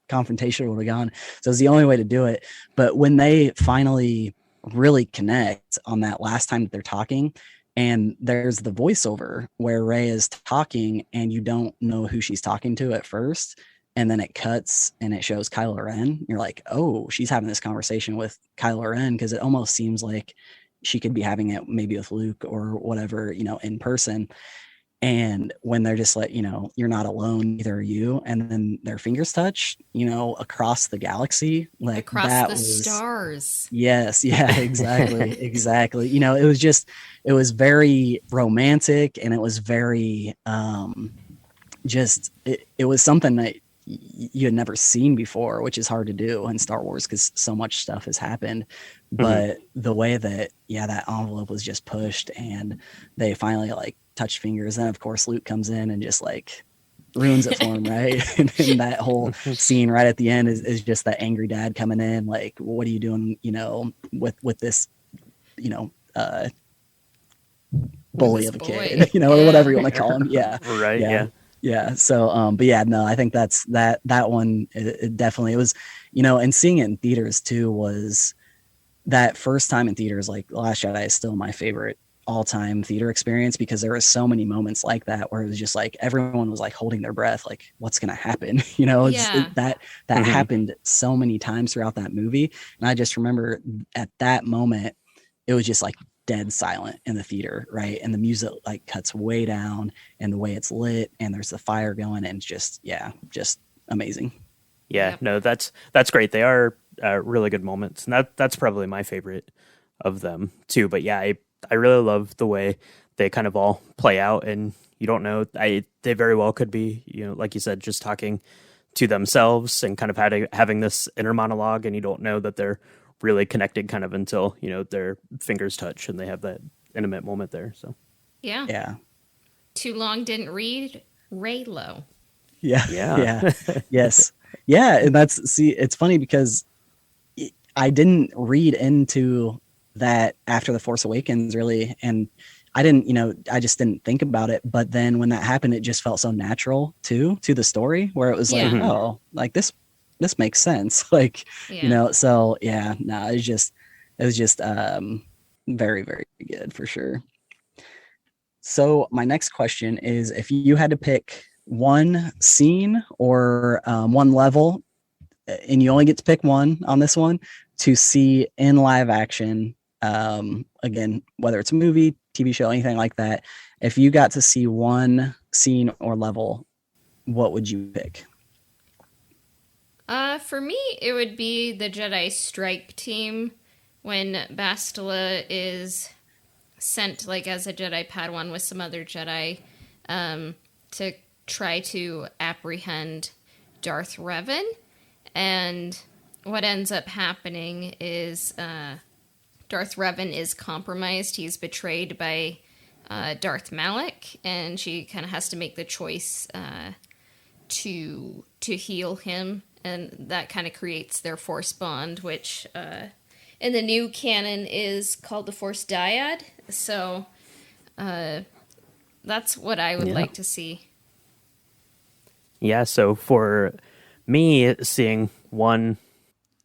confrontation would have gone. So it's the only way to do it. But when they finally really connect on that last time that they're talking, and there's the voiceover where Rey is talking and you don't know who she's talking to at first, and then it cuts and it shows Kylo Ren. You're like, oh, she's having this conversation with Kylo Ren, because it almost seems like she could be having it maybe with Luke or whatever, in person. And when they're just like, you're not alone, neither are you. And then their fingers touch, across the galaxy, like across the stars. Yes. Yeah, exactly. Exactly. It was very romantic, and it was very, it was something that you had never seen before, which is hard to do in Star Wars because so much stuff has happened. But the way that, that envelope was just pushed and they finally like touched fingers. Then of course Luke comes in and just like ruins it for him, right? And that whole scene right at the end is just that angry dad coming in, like, what are you doing, with this, bully of a kid, or whatever you want to call him. Yeah. Right. Yeah. Yeah. So, but yeah, no, I think that's that one. It definitely, it was, and seeing it in theaters too was that first time in theaters. Like Last Jedi is still my favorite all-time theater experience, because there were so many moments like that where it was just like everyone was like holding their breath, like what's gonna happen. That happened so many times throughout that movie, and I just remember at that moment it was just like dead silent in the theater, right? And the music like cuts way down, and the way it's lit, and there's the fire going, and it's just amazing. Yeah, no, that's great. They are really good moments, and that's probably my favorite of them too. But yeah, I really love the way they kind of all play out, and you don't know, they very well could be, like you said, just talking to themselves and kind of having this inner monologue, and you don't know that they're really connected kind of until, their fingers touch and they have that intimate moment there. So yeah. Too long didn't read Raylo. Yeah. Yes. Yeah. And it's funny because I didn't read into that after The Force Awakens really. And I didn't, I just didn't think about it. But then when that happened, it just felt so natural to the story, where it was like, oh, like this makes sense. Like, so yeah, no, it was just very, very good for sure. So my next question is, if you had to pick one scene or one level, and you only get to pick one on this one, to see in live action, again, whether it's a movie, TV show, anything like that, if you got to see one scene or level, what would you pick? For me, it would be the Jedi Strike Team when Bastila is sent like as a Jedi Padawan with some other Jedi to try to apprehend Darth Revan. And what ends up happening is Darth Revan is compromised. He's betrayed by Darth Malak, and she kind of has to make the choice to heal him, and that kind of creates their Force bond, which in the new canon is called the Force Dyad. So that's what I would like to see. Yeah, so for me, seeing one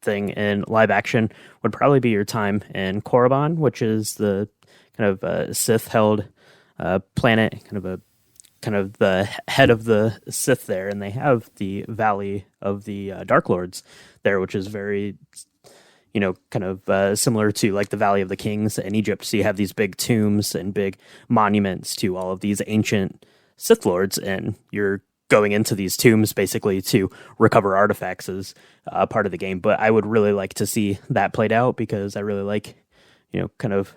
thing in live action would probably be your time in Korriban, which is the kind of Sith-held planet, kind of the head of the Sith there, and they have the Valley of the Dark Lords there, which is very, kind of similar to like the Valley of the Kings in Egypt. So you have these big tombs and big monuments to all of these ancient Sith Lords, and you're going into these tombs basically to recover artifacts as part of the game. But I would really like to see that played out because I really like, kind of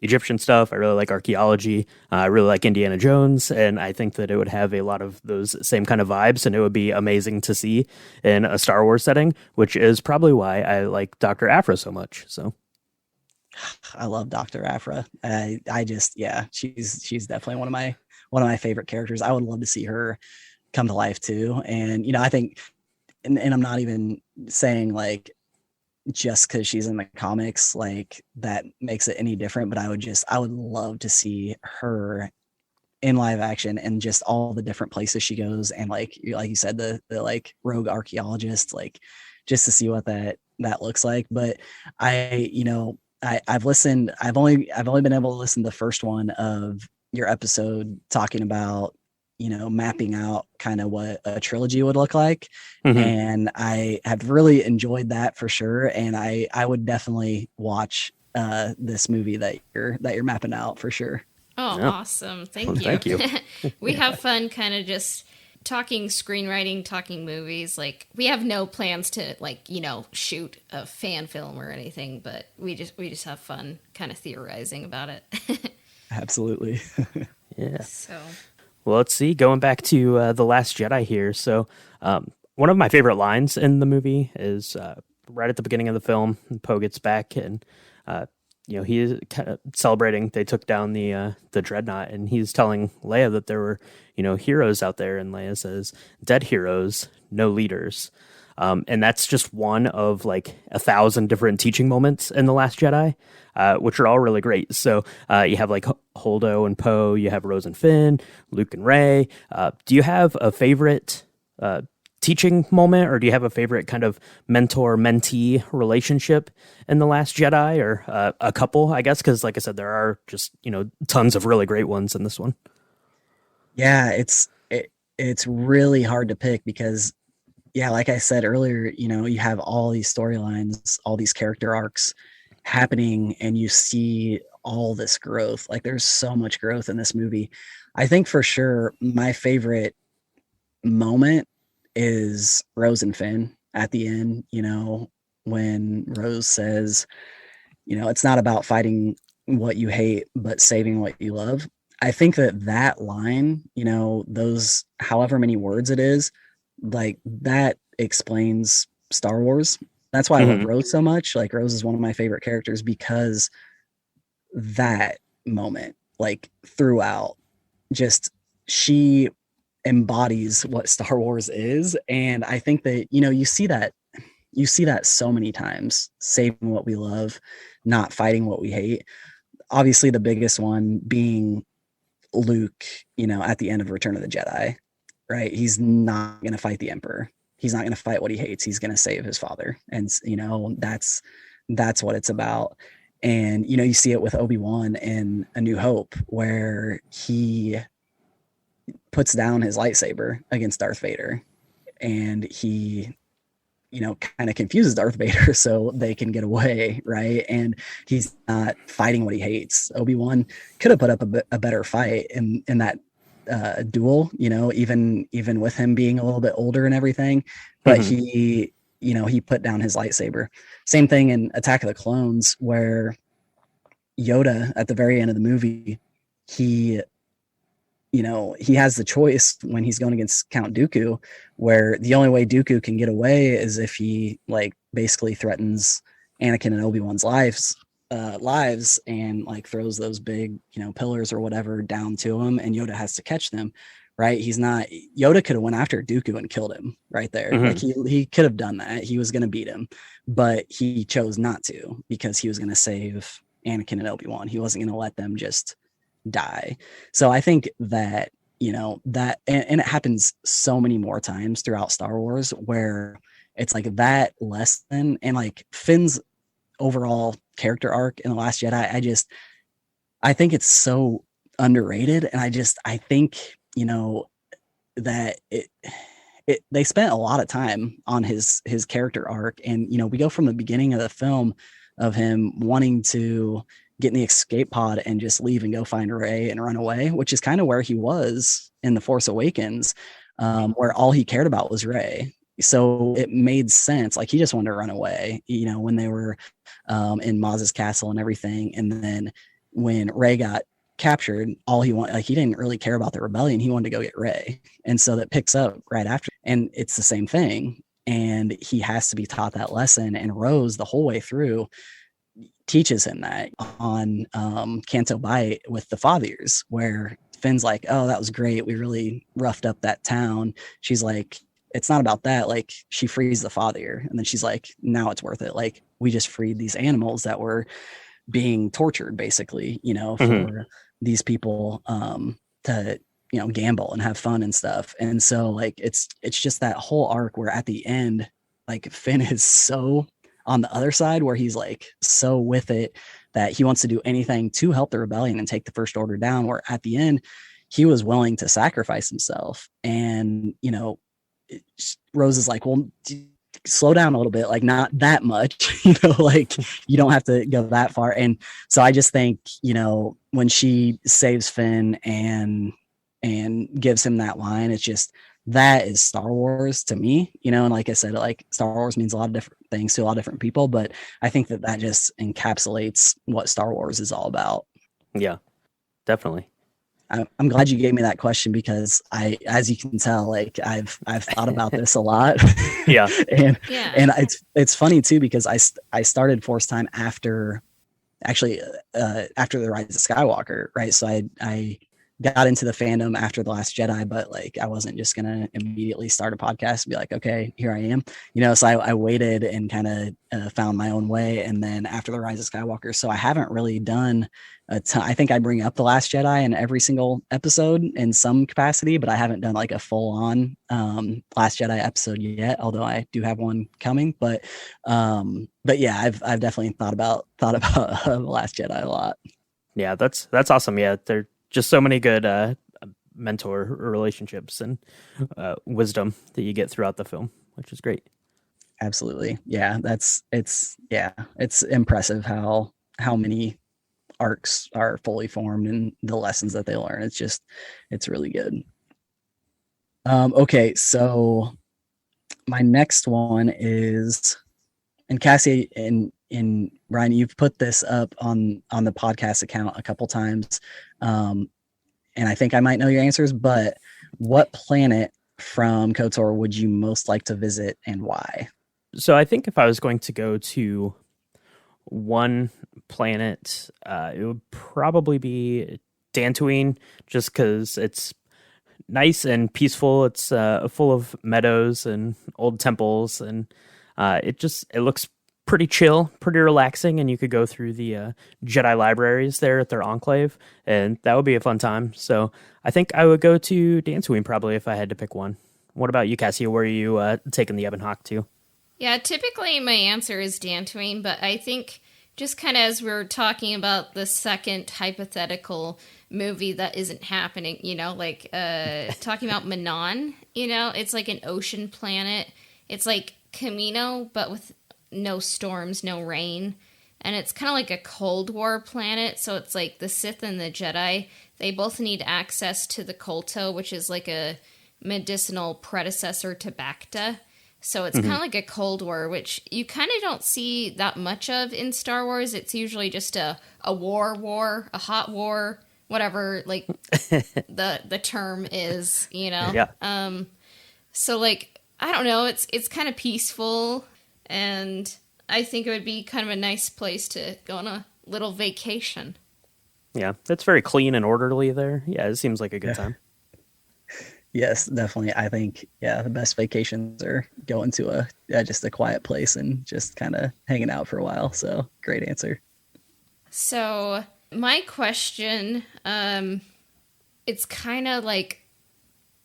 Egyptian stuff. I really like archaeology. I really like Indiana Jones. And I think that it would have a lot of those same kind of vibes, and it would be amazing to see in a Star Wars setting, which is probably why I like Dr. Aphra so much. So I love Dr. Aphra. I just, she's definitely one of my favorite characters. I would love to see her come to life too. And, I think, and I'm not even saying like, just because she's in the comics, like that makes it any different, but I would love to see her in live action and just all the different places she goes. And like you said, the like rogue archaeologist, like just to see what that looks like. But I've listened, I've only been able to listen to the first one of your episode talking about, mapping out kind of what a trilogy would look like. Mm-hmm. And I have really enjoyed that for sure. And I would definitely watch this movie that you're mapping out for sure. Oh, yeah. Awesome. Thank you. We have fun kind of just talking screenwriting, talking movies. Like we have no plans to shoot a fan film or anything, but we just have fun kind of theorizing about it. Absolutely. Yeah. So well, let's see. Going back to The Last Jedi here. So one of my favorite lines in the movie is right at the beginning of the film. Poe gets back and, he is kind of celebrating. They took down the dreadnought, and he's telling Leia that there were, heroes out there. And Leia says, "Dead heroes, no leaders." And that's just one of like 1,000 different teaching moments in The Last Jedi, which are all really great. So you have like Holdo and Poe, you have Rose and Finn, Luke and Rey. Do you have a favorite teaching moment, or do you have a favorite kind of mentor-mentee relationship in The Last Jedi, or a couple, I guess? Because like I said, there are just, tons of really great ones in this one. Yeah, it's really hard to pick because like I said earlier, you have all these storylines, all these character arcs happening, and you see all this growth. Like there's so much growth in this movie. I think for sure my favorite moment is Rose and Finn at the end, when Rose says, it's not about fighting what you hate, but saving what you love. I think that line, those however many words it is, like that explains Star Wars. That's why I love Rose so much. Like Rose is one of my favorite characters because that moment, like throughout, just she embodies what Star Wars is. And I think that, you see that so many times, saving what we love, not fighting what we hate. Obviously the biggest one being Luke, at the end of Return of the Jedi. Right. He's not going to fight the Emperor. He's not going to fight what he hates. He's going to save his father. And, that's what it's about. And, you see it with Obi-Wan in A New Hope, where he puts down his lightsaber against Darth Vader, and he, kind of confuses Darth Vader so they can get away. Right. And he's not fighting what he hates. Obi-Wan could have put up a better fight in that duel, even with him being a little bit older and everything, but he put down his lightsaber. Same thing in Attack of the Clones, where Yoda at the very end of the movie, he has the choice when he's going against Count Dooku, where the only way Dooku can get away is if he like basically threatens Anakin and Obi-Wan's lives and like throws those big, pillars or whatever down to him, and Yoda has to catch them. Right. Yoda could have went after Dooku and killed him right there. Like he could have done that. He was going to beat him, but he chose not to because he was going to save Anakin and Obi-Wan. He wasn't going to let them just die. So I think that, that, and it happens so many more times throughout Star Wars where it's like that lesson and like Finn's overall character arc in The Last Jedi. I think it's so underrated. And I think, that they spent a lot of time on his character arc. And, we go from the beginning of the film of him wanting to get in the escape pod and just leave and go find Rey and run away, which is kind of where he was in The Force Awakens, where all he cared about was Rey. So it made sense. Like he just wanted to run away, when they were in Maz's castle and everything. And then when Rey got captured, all he wanted, like he didn't really care about the rebellion. He wanted to go get Rey. And so that picks up right after. And it's the same thing. And he has to be taught that lesson. And Rose the whole way through teaches him that on Canto Bight with the Fathiers, where Finn's like, oh, that was great. We really roughed up that town. She's like, it's not about that. Like she frees the Fathier. And then she's like, now it's worth it. Like we just freed these animals that were being tortured basically, for these people to, gamble and have fun and stuff. And so like, it's just that whole arc where at the end, like Finn is so on the other side where he's like so with it that he wants to do anything to help the rebellion and take the First Order down, where at the end he was willing to sacrifice himself. And, Rose is like, well, slow down a little bit, like not that much, like you don't have to go that far. And so I just think, when she saves Finn and gives him that line, it's just, that is Star Wars to me, and like I said, like Star Wars means a lot of different things to a lot of different people, but I think that just encapsulates what Star Wars is all about. Yeah, definitely. I'm glad you gave me that question because as you can tell, like I've thought about this a lot. Yeah. and it's funny too, because I started ForceTime after the Rise of Skywalker. Right. So I got into the fandom after The Last Jedi, but like I wasn't just gonna immediately start a podcast and be like, okay, here I am, so I waited and kind of found my own way. And then after the Rise of Skywalker, so I haven't really done a ton. I think I bring up The Last Jedi in every single episode in some capacity, but I haven't done like a full on Last Jedi episode yet, although I do have one coming. But yeah, I've definitely thought about The Last Jedi a lot. Yeah, that's awesome. Yeah, they're just so many good mentor relationships and wisdom that you get throughout the film, which is great. Absolutely. Yeah, it's impressive how many arcs are fully formed and the lessons that they learn. It's really good. Okay, so my next one is, and Cassie and Ryan, you've put this up on the podcast account a couple times. And I think I might know your answers, but what planet from KOTOR would you most like to visit and why? So I think if I was going to go to one planet, it would probably be Dantooine, just because it's nice and peaceful. It's full of meadows and old temples, and it looks pretty chill, pretty relaxing, and you could go through the Jedi libraries there at their enclave, and that would be a fun time. So I think I would go to Dantooine probably if I had to pick one. What about you, Cassie? Where are you taking the Ebon Hawk to? Yeah, typically my answer is Dantooine, but I think just kind of as we're talking about the second hypothetical movie that isn't happening, talking about Manon, it's like an ocean planet. It's like Camino, but with no storms, no rain. and it's kind of like a Cold War planet. So it's like the Sith and the Jedi, they both need access to the Kolto, which is like a medicinal predecessor to Bacta. So it's kind of like a Cold War, which you kind of don't see that much of in Star Wars. It's usually just a war, a hot war, whatever, like the term is, you know? Yeah. So like, I don't know, it's kind of peaceful, and I think it would be kind of a nice place to go on a little vacation. Yeah, it's very clean and orderly there. Yeah, it seems like a good time. Yes, definitely. I think, the best vacations are going to just a quiet place and just kind of hanging out for a while. So great answer. So my question, it's kind of like,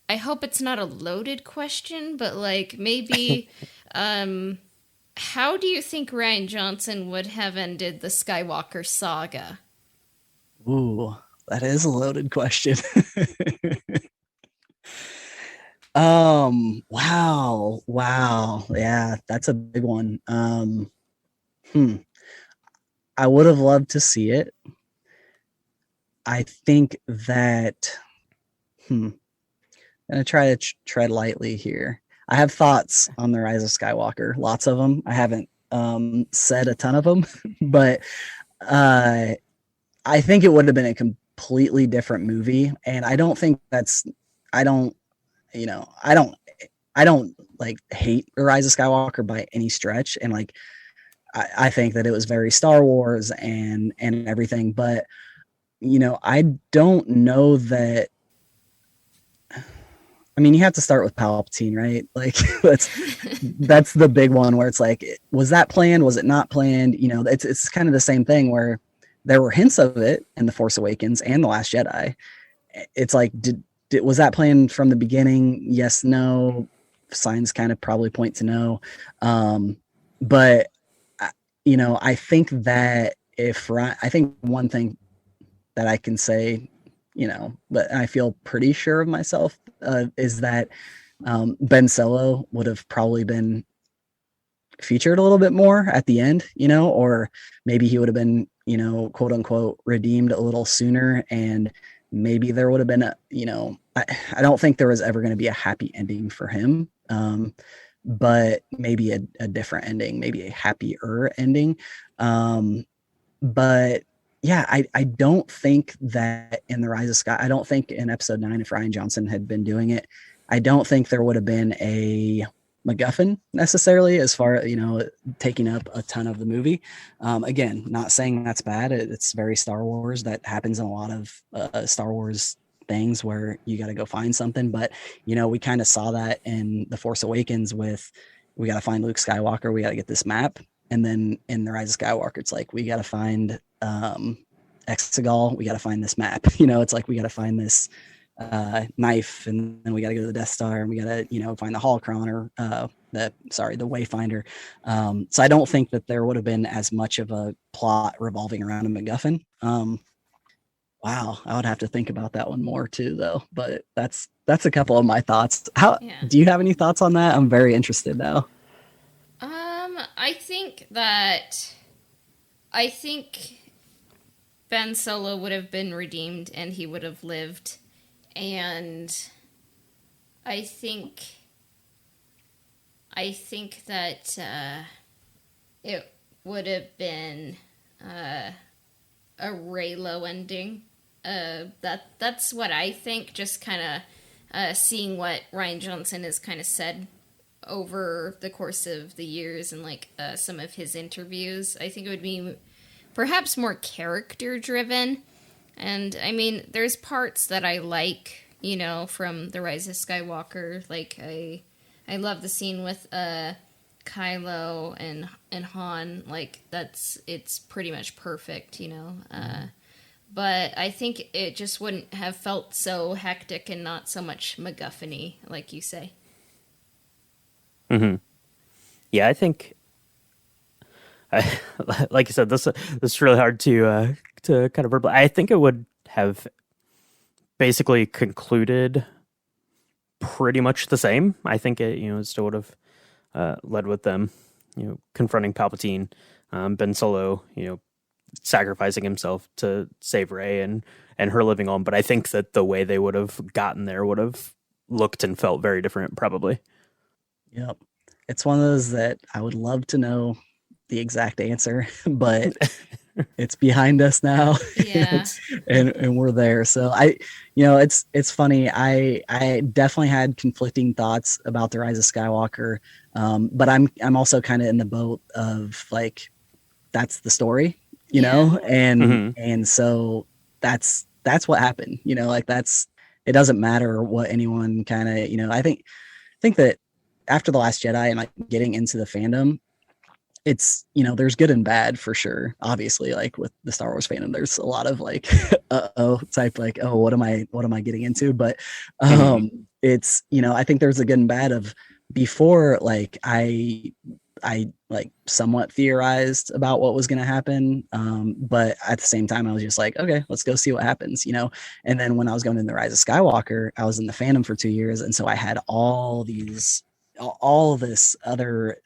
I hope it's not a loaded question, but like maybe, how do you think Rian Johnson would have ended the Skywalker saga? Ooh, that is a loaded question. Wow. Yeah, that's a big one. I would have loved to see it. I think that, I'm gonna try to tread lightly here. I have thoughts on the Rise of Skywalker, lots of them. I haven't said a ton of them, but I think it would have been a completely different movie, and I don't think I don't like hate Rise of Skywalker by any stretch, and like I think that it was very Star Wars and everything, but I don't know that. I mean, you have to start with Palpatine, right? Like that's the big one where it's like, was that planned? Was it not planned? It's kind of the same thing where there were hints of it in The Force Awakens and The Last Jedi. It's like, was that planned from the beginning? Yes, no. Signs kind of probably point to no. But I think that I think one thing that I can say, but I feel pretty sure of myself, is that Ben Solo would have probably been featured a little bit more at the end, or maybe he would have been, quote unquote, redeemed a little sooner, and maybe there would have been I don't think there was ever going to be a happy ending for him, but maybe a different ending, maybe a happier ending. But yeah, I don't think that in The Rise of Sky, I don't think in episode 9, if Rian Johnson had been doing it, I don't think there would have been a MacGuffin necessarily, as far taking up a ton of the movie. Again, not saying that's bad. It's very Star Wars. That happens in a lot of Star Wars things where you got to go find something. But we kind of saw that in The Force Awakens with, we got to find Luke Skywalker. We got to get this map. And then in The Rise of Skywalker, it's like, we got to find Exegol. We got to find this map. It's like, we got to find this knife, and then we got to go to the Death Star, and we got to find the holocron, or the Wayfinder. So I don't think that there would have been as much of a plot revolving around a MacGuffin. Wow, I would have to think about that one more too, though. But that's a couple of my thoughts. Do you have any thoughts on that? I'm very interested now. I think Ben Solo would have been redeemed, and he would have lived. And I think that it would have been a Reylo ending. That's what I think. Just kind of seeing what Rian Johnson has kind of said over the course of the years, and like some of his interviews, I think it would be perhaps more character driven. And I mean, there's parts that I like, from The Rise of Skywalker. Like I love the scene with Kylo and Han. Like it's pretty much perfect, But I think it just wouldn't have felt so hectic and not so much MacGuffin-y, like you say. Mm-hmm. Yeah, I think, like you said, this is really hard to kind of verbalize. I think it would have basically concluded pretty much the same. I think it still would have led with them confronting Palpatine, Ben Solo, sacrificing himself to save Rey and her living on. But I think that the way they would have gotten there would have looked and felt very different, probably. Yep. It's one of those that I would love to know the exact answer, but it's behind us now. Yeah. and we're there. So it's funny. I definitely had conflicting thoughts about The Rise of Skywalker. But I'm also kind of in the boat of like, that's the story, and so that's what happened, it doesn't matter what anyone kind of, I think that after The Last Jedi and like getting into the fandom, it's, there's good and bad for sure. Obviously, like with the Star Wars fandom, there's a lot of like, type like, oh, what am I getting into? But it's, I think there's a good and bad of before, like I like somewhat theorized about what was going to happen. But at the same time, I was just like, okay, let's go see what happens, And then when I was going in The Rise of Skywalker, I was in the fandom for 2 years. And so I had all this other,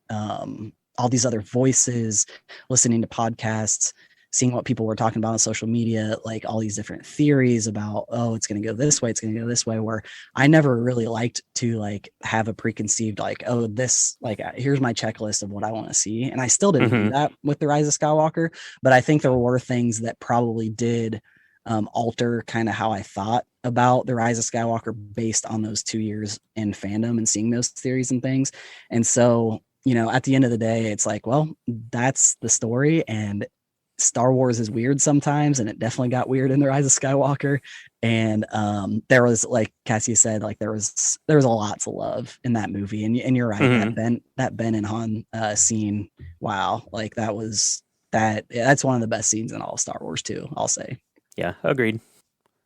all these other voices, listening to podcasts, seeing what people were talking about on social media, like all these different theories about, oh, it's going to go this way, it's going to go this way, where I never really liked to like have a preconceived, like, oh, this, like, here's my checklist of what I want to see. And I still didn't do that with The Rise of Skywalker, but I think there were things that probably did alter kind of how I thought about The Rise of Skywalker based on those 2 years in fandom and seeing those theories and things. And so, at the end of the day, it's like, well, that's the story, and Star Wars is weird sometimes, and it definitely got weird in The Rise of Skywalker. And there was, like Cassia said, like there was a lot to love in that movie. And you're right, that Ben and Han scene, wow, like that's one of the best scenes in all of Star Wars too, I'll say. Yeah, agreed.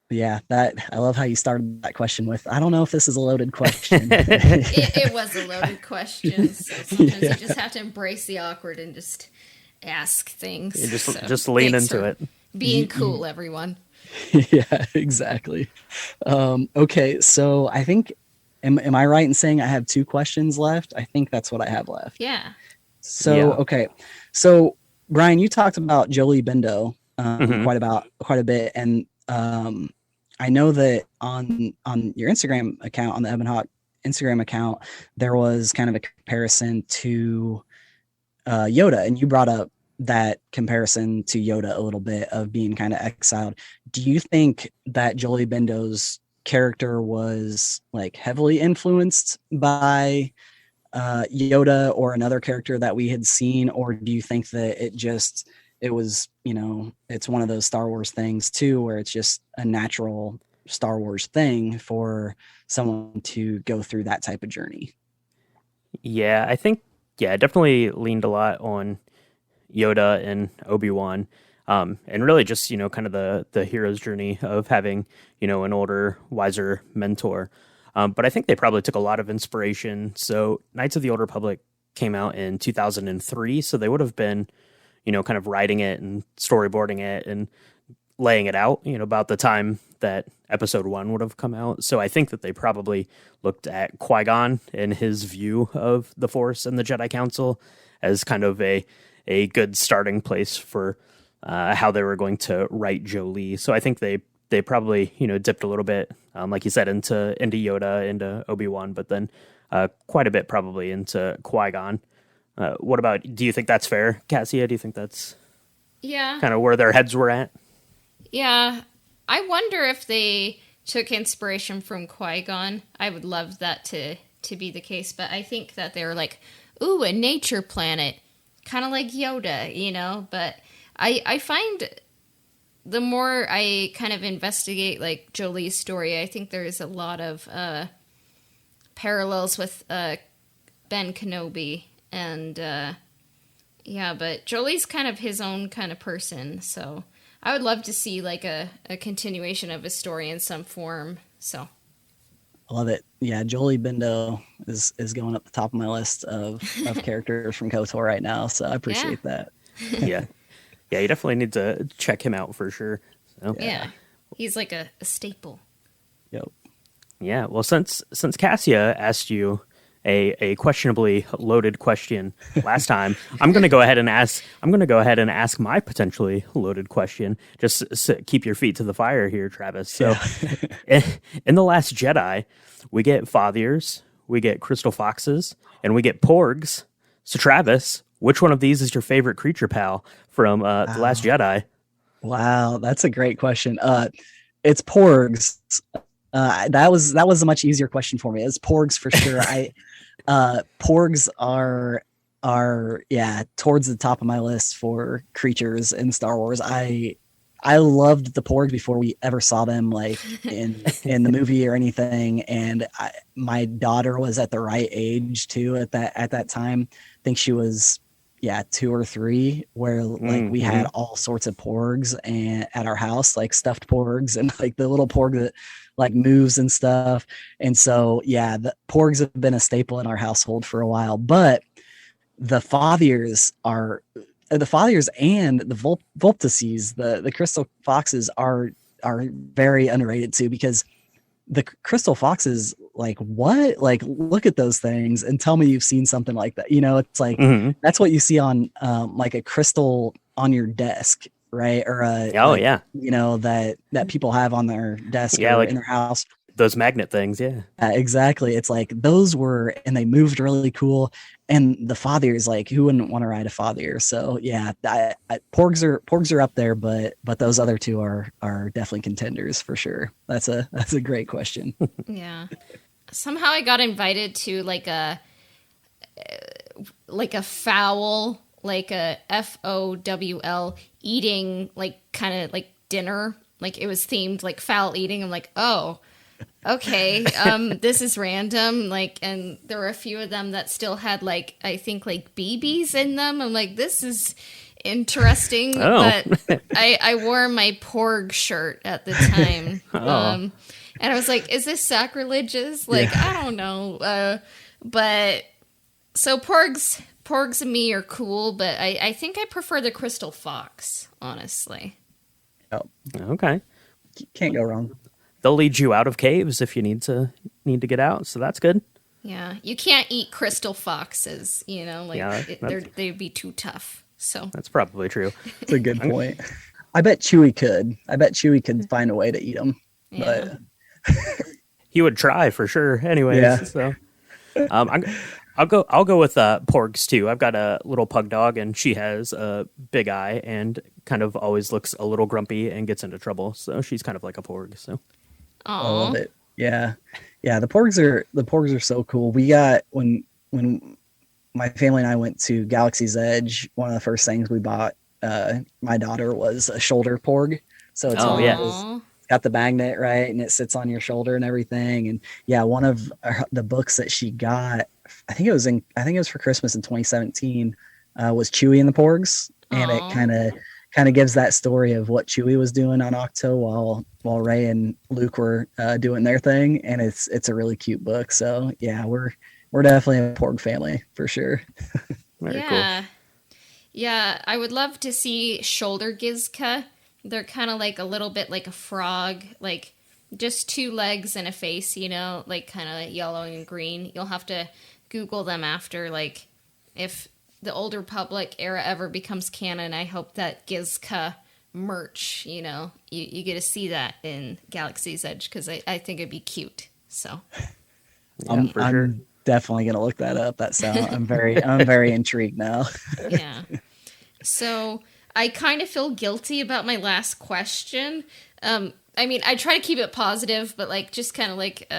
Yeah, I love how you started that question with, I don't know if this is a loaded question. It was a loaded question. So sometimes you just have to embrace the awkward and just ask things. You just lean into it. Being cool, everyone. Yeah, exactly. Okay, so I think, am I right in saying I have 2 questions left? I think that's what I have left. Yeah. So, okay. So, Brian, you talked about Jolie Bendo quite a bit. And I know that on your Instagram account, on the Ebon Hawk Instagram account, there was kind of a comparison to Yoda, and you brought up that comparison to Yoda a little bit of being kind of exiled. Do you think that Jolie Bendo's character was like heavily influenced by Yoda or another character that we had seen, or do you think that it was, it's one of those Star Wars things too, where it's just a natural Star Wars thing for someone to go through that type of journey? Yeah, I think, it definitely leaned a lot on Yoda and Obi-Wan, and really just, kind of the hero's journey of having, an older, wiser mentor. But I think they probably took a lot of inspiration. So Knights of the Old Republic came out in 2003, so they would have been, kind of writing it and storyboarding it and laying it out, about the time that episode 1 would have come out. So I think that they probably looked at Qui-Gon and his view of the Force and the Jedi Council as kind of a good starting place for how they were going to write Jolie. So I think they probably, dipped a little bit, like you said, into Yoda, into Obi-Wan, but then quite a bit probably into Qui-Gon. What about, do you think that's fair, Cassia? Do you think that's kind of where their heads were at? Yeah. I wonder if they took inspiration from Qui-Gon. I would love that to be the case, but I think that they were like, ooh, a nature planet, kind of like Yoda, but I find the more I kind of investigate like Jolie's story, I think there's a lot of parallels with Ben Kenobi. And, but Jolie's kind of his own kind of person, so I would love to see, like, a continuation of his story in some form, so. I love it. Yeah, Jolie Bendo is going up the top of my list of characters from KOTOR right now, so I appreciate that. Yeah, you definitely need to check him out for sure. So. Yeah, he's like a staple. Yep. Yeah, well, since Cassia asked you a questionably loaded question last time, I'm going to go ahead and ask my potentially loaded question. Just keep your feet to the fire here, Travis. So, in The Last Jedi, we get Fathiers, we get crystal foxes, and we get porgs. So, Travis, which one of these is your favorite creature pal from The Last Jedi? Wow, that's a great question. It's porgs. That was a much easier question for me. It's porgs for sure. Porgs are towards the top of my list for creatures in Star Wars. I loved the porgs before we ever saw them like in the movie or anything. And my daughter was at the right age too at that time. I think she was 2 or 3, where like we had all sorts of porgs and at our house, like stuffed porgs and like the little porg that like moves and stuff. And so the porgs have been a staple in our household for a while. But the Fathiers and the Volptices, the crystal foxes are very underrated too, because the crystal foxes, like, what? Like, look at those things and tell me you've seen something like that. You know, it's like that's what you see on like a crystal on your desk, right? Or you know, that people have on their desk or like in their house. Those magnet things, exactly. It's like those were, and they moved really cool. And the Fathiers, like, who wouldn't want to ride a Fathier? So porgs are up there, but those other two are definitely contenders for sure. That's a great question. Yeah. Somehow I got invited to like a fowl, like a FOWL eating, like kind of like dinner. Like it was themed like fowl eating. I'm like, oh, okay, this is random. Like, and there were a few of them that still had like, I think like BBs in them. I'm like, this is interesting. But I wore my porg shirt at the time. And I was like, is this sacrilegious? Like, I don't know. But so porgs and me are cool, but I think I prefer the crystal fox, honestly. Oh, okay. Can't go wrong. They'll lead you out of caves if you need to get out, so that's good. Yeah, you can't eat crystal foxes, you know, like they'd be too tough. So that's probably true. That's a good point. I bet Chewie could find a way to eat them, but he would try for sure. Anyways, so I'll go with porgs too. I've got a little pug dog, and she has a big eye and kind of always looks a little grumpy and gets into trouble. So she's kind of like a porg. So I love it. Yeah. The porgs are so cool. We got when my family and I went to Galaxy's Edge, one of the first things we bought my daughter was a shoulder porg. So it's got the magnet, right, and it sits on your shoulder and everything. And one of the books that she got, I think it was for Christmas in 2017, was Chewie and the Porgs, and it kind of gives that story of what Chewie was doing on Octo while Rey and Luke were doing their thing, and it's a really cute book. So we're definitely a Porg family for sure. Very cool. Yeah, I would love to see shoulder Gizka. They're kind of like a little bit like a frog, like just 2 legs and a face, you know, like kind of yellow and green. You'll have to Google them after, like, if the Old Republic era ever becomes canon. I hope that Gizka merch, you know, you get to see that in Galaxy's Edge, because I think it'd be cute. So I'm definitely gonna look that up. I'm very intrigued now. Yeah. So I kind of feel guilty about my last question. I mean, I try to keep it positive, but like just kind of like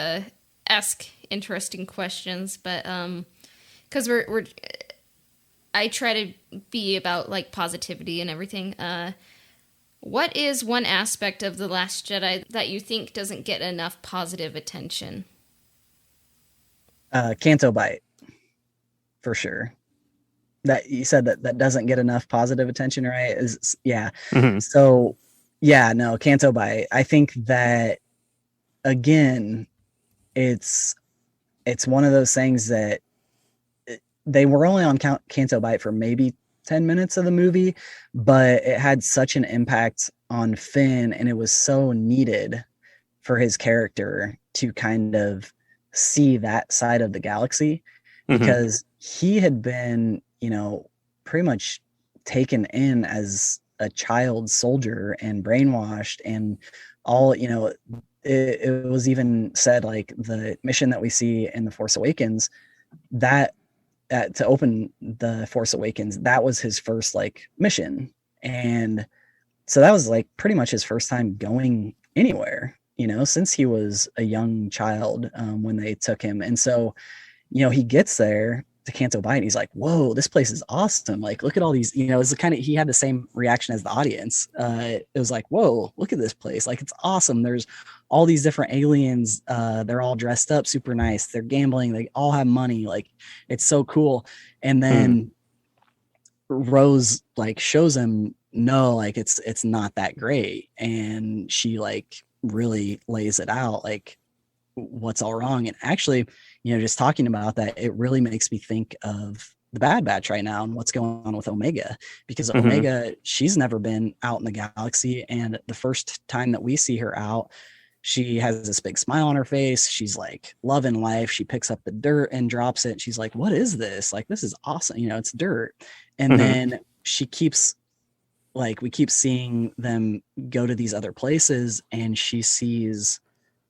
ask interesting questions. But because I try to be about like positivity and everything. What is one aspect of The Last Jedi that you think doesn't get enough positive attention? Canto Bite, for sure. That you said that doesn't get enough positive attention, right? So Canto Bite. I think that again, it's one of those things that they were only on Canto Bite for maybe 10 minutes of the movie, but it had such an impact on Finn, and it was so needed for his character to kind of see that side of the galaxy. because he had been, pretty much taken in as a child soldier and brainwashed and all, it was even said like the mission that we see in The Force Awakens, that to open The Force Awakens, that was his first like mission. And so that was like pretty much his first time going anywhere, since he was a young child when they took him. And so, he gets there to Canto Bight and he's like, whoa, this place is awesome. Like, look at all these, it's he had the same reaction as the audience. It was like, whoa, look at this place. Like, it's awesome. There's all these different aliens. They're all dressed up super nice. They're gambling. They all have money. Like, it's so cool. And then Rose like shows him, no, like it's not that great. And she like really lays it out, like what's all wrong. And actually, just talking about that, it really makes me think of the Bad Batch right now and what's going on with Omega, because Omega, she's never been out in the galaxy. And the first time that we see her out, she has this big smile on her face. She's like loving life. She picks up the dirt and drops it. She's like, what is this? Like, this is awesome. It's dirt. And then she keeps like, we keep seeing them go to these other places and she sees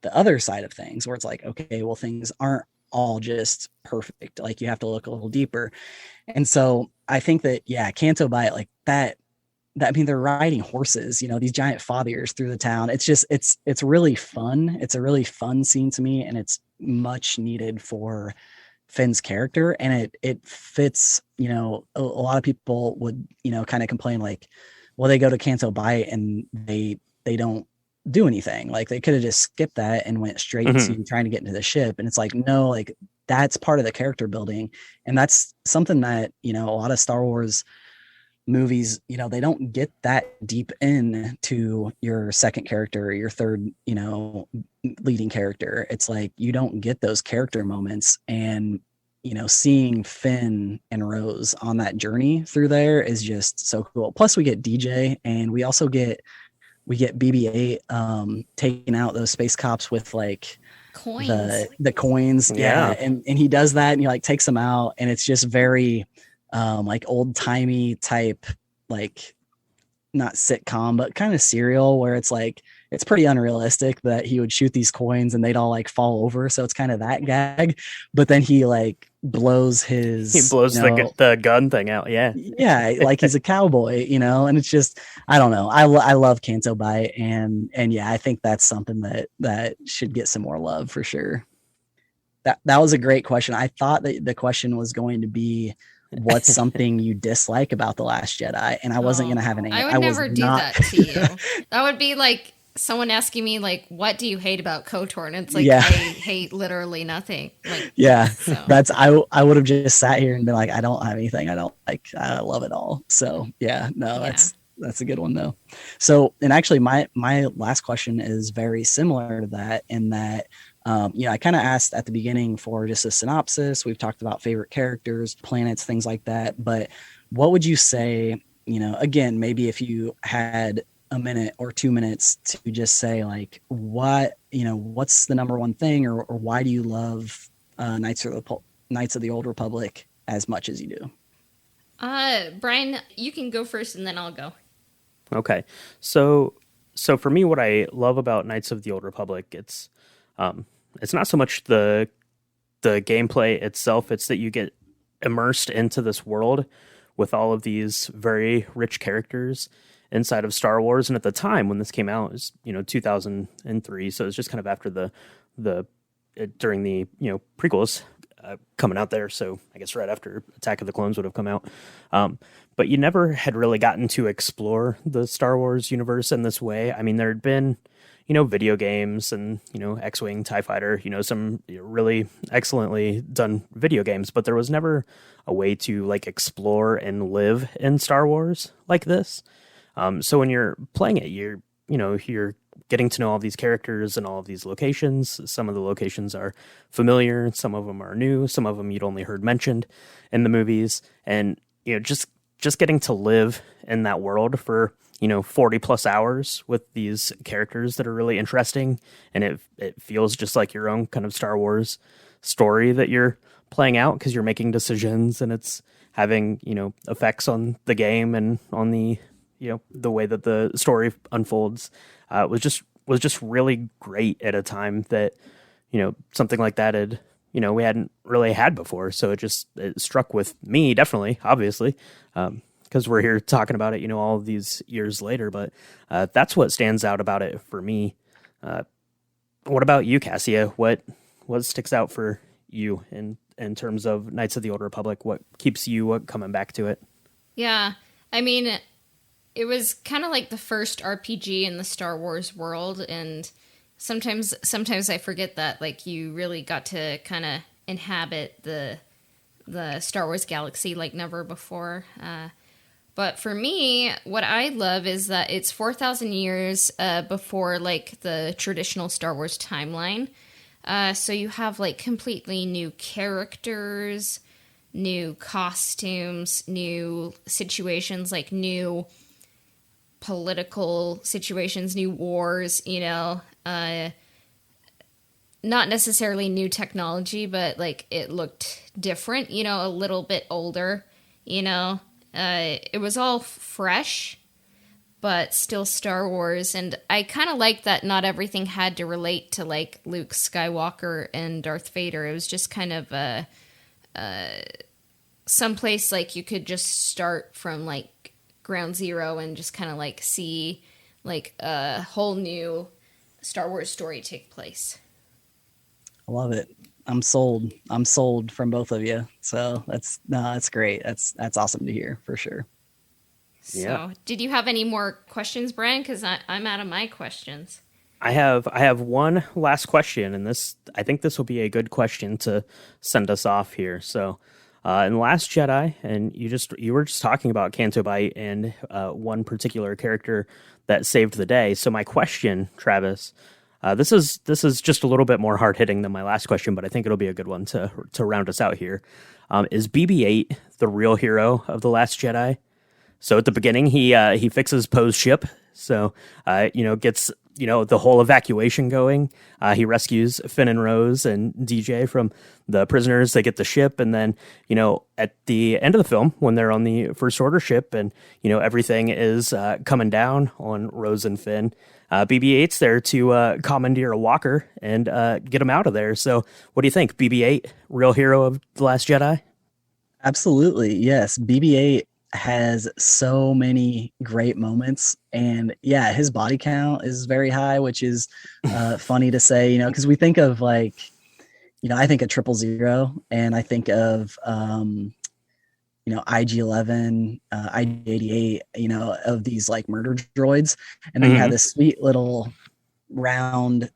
the other side of things where it's like, okay, well, things aren't all just perfect. Like, you have to look a little deeper. And so I think that, Canto Bight, like that, I mean, they're riding horses, these giant fathiers through the town. It's just, it's really fun. It's a really fun scene to me. And it's much needed for Finn's character. And it fits, a lot of people would, kind of complain like, well, they go to Canto Bight and they don't do anything. Like, they could have just skipped that and went straight to trying to get into the ship. And it's like, no, like that's part of the character building. And that's something that, a lot of Star Wars movies, they don't get that deep into your second character or your third, leading character. It's like, you don't get those character moments. And, seeing Finn and Rose on that journey through there is just so cool. Plus we get DJ and we also get BB-8 taking out those space cops with like coins. The coins. Yeah. And he does that and he like takes them out, and it's just very like old timey type, like not sitcom, but kind of serial, where it's like, it's pretty unrealistic that he would shoot these coins and they'd all like fall over. So it's kind of that gag, but then he like blows the gun thing out. Yeah. Yeah. Like he's a cowboy, and it's just, I don't know. I love Canto Bight and I think that's something that should get some more love for sure. That was a great question. I thought that the question was going to be, what's something you dislike about The Last Jedi? And I wasn't going to have an answer. I would never do that to you. That would be like someone asking me, like, what do you hate about KOTOR? And it's like, I hate literally nothing. Like, so. That's, I would have just sat here and been like, I don't have anything I don't like. I love it all. So that's a good one though. So, and actually my last question is very similar to that, in that, I kind of asked at the beginning for just a synopsis. We've talked about favorite characters, planets, things like that. But what would you say, again, maybe if you had a minute or 2 minutes to just say like, what's the number one thing, or why do you love Knights of the Old Republic as much as you do? Brian, you can go first and then I'll go. Okay. So for me, what I love about Knights of the Old Republic, it's not so much the gameplay itself, it's that you get immersed into this world with all of these very rich characters inside of Star Wars. And at the time when this came out, it was 2003, so it was just kind of after during the prequels coming out there, so I guess right after Attack of the Clones would have come out. But you never had really gotten to explore the Star Wars universe in this way. I mean, there had been video games and, X-Wing, TIE Fighter, some really excellently done video games, but there was never a way to like explore and live in Star Wars like this. So when you're playing it, you're getting to know all these characters and all of these locations. Some of the locations are familiar, some of them are new, some of them you'd only heard mentioned in the movies. And, just getting to live in that world for 40 plus hours with these characters that are really interesting, and it feels just like your own kind of Star Wars story that you're playing out because you're making decisions and it's having, effects on the game and on the, the way that the story unfolds, was just really great at a time that, something like that had, we hadn't really had before. So it struck with me, definitely, obviously, because we're here talking about it, all of these years later. But that's what stands out about it for me. What about you, Cassia? What sticks out for you in terms of Knights of the Old Republic? What keeps you coming back to it? Yeah, I mean, it was kind of like the first RPG in the Star Wars world, and sometimes I forget that, like, you really got to kind of inhabit the Star Wars galaxy like never before. But for me, what I love is that it's 4,000 years before, like, the traditional Star Wars timeline. So you have, like, completely new characters, new costumes, new situations, like new political situations, new wars, not necessarily new technology, but, like, it looked different, a little bit older, It was all fresh, but still Star Wars. And I kind of like that not everything had to relate to, like, Luke Skywalker and Darth Vader. It was just kind of someplace, like, you could just start from, like, ground zero and just kind of, like, see, like, a whole new Star Wars story take place. I love it. I'm sold. I'm sold from both of you. So that's great. That's awesome to hear for sure. So, did you have any more questions, Brian? Because I'm out of my questions. I have one last question, and I think this will be a good question to send us off here. So, in Last Jedi, and you were just talking about Canto Bight and one particular character that saved the day. So, my question, Travis. This is just a little bit more hard hitting than my last question, but I think it'll be a good one to round us out here. Is BB-8 the real hero of The Last Jedi? So at the beginning, he fixes Poe's ship, so gets the whole evacuation going. He rescues Finn and Rose and DJ from the prisoners. They get the ship, and then at the end of the film, when they're on the First Order ship, and everything is coming down on Rose and Finn. BB-8's there to commandeer a walker and get him out of there. So what do you think? BB-8, real hero of The Last Jedi? Absolutely, yes. BB-8 has so many great moments, and yeah, his body count is very high, which is funny to say, because we think of, like, I think of 000, and I think of IG-11, IG-88, of these, like, murder droids, and then you have this sweet little round,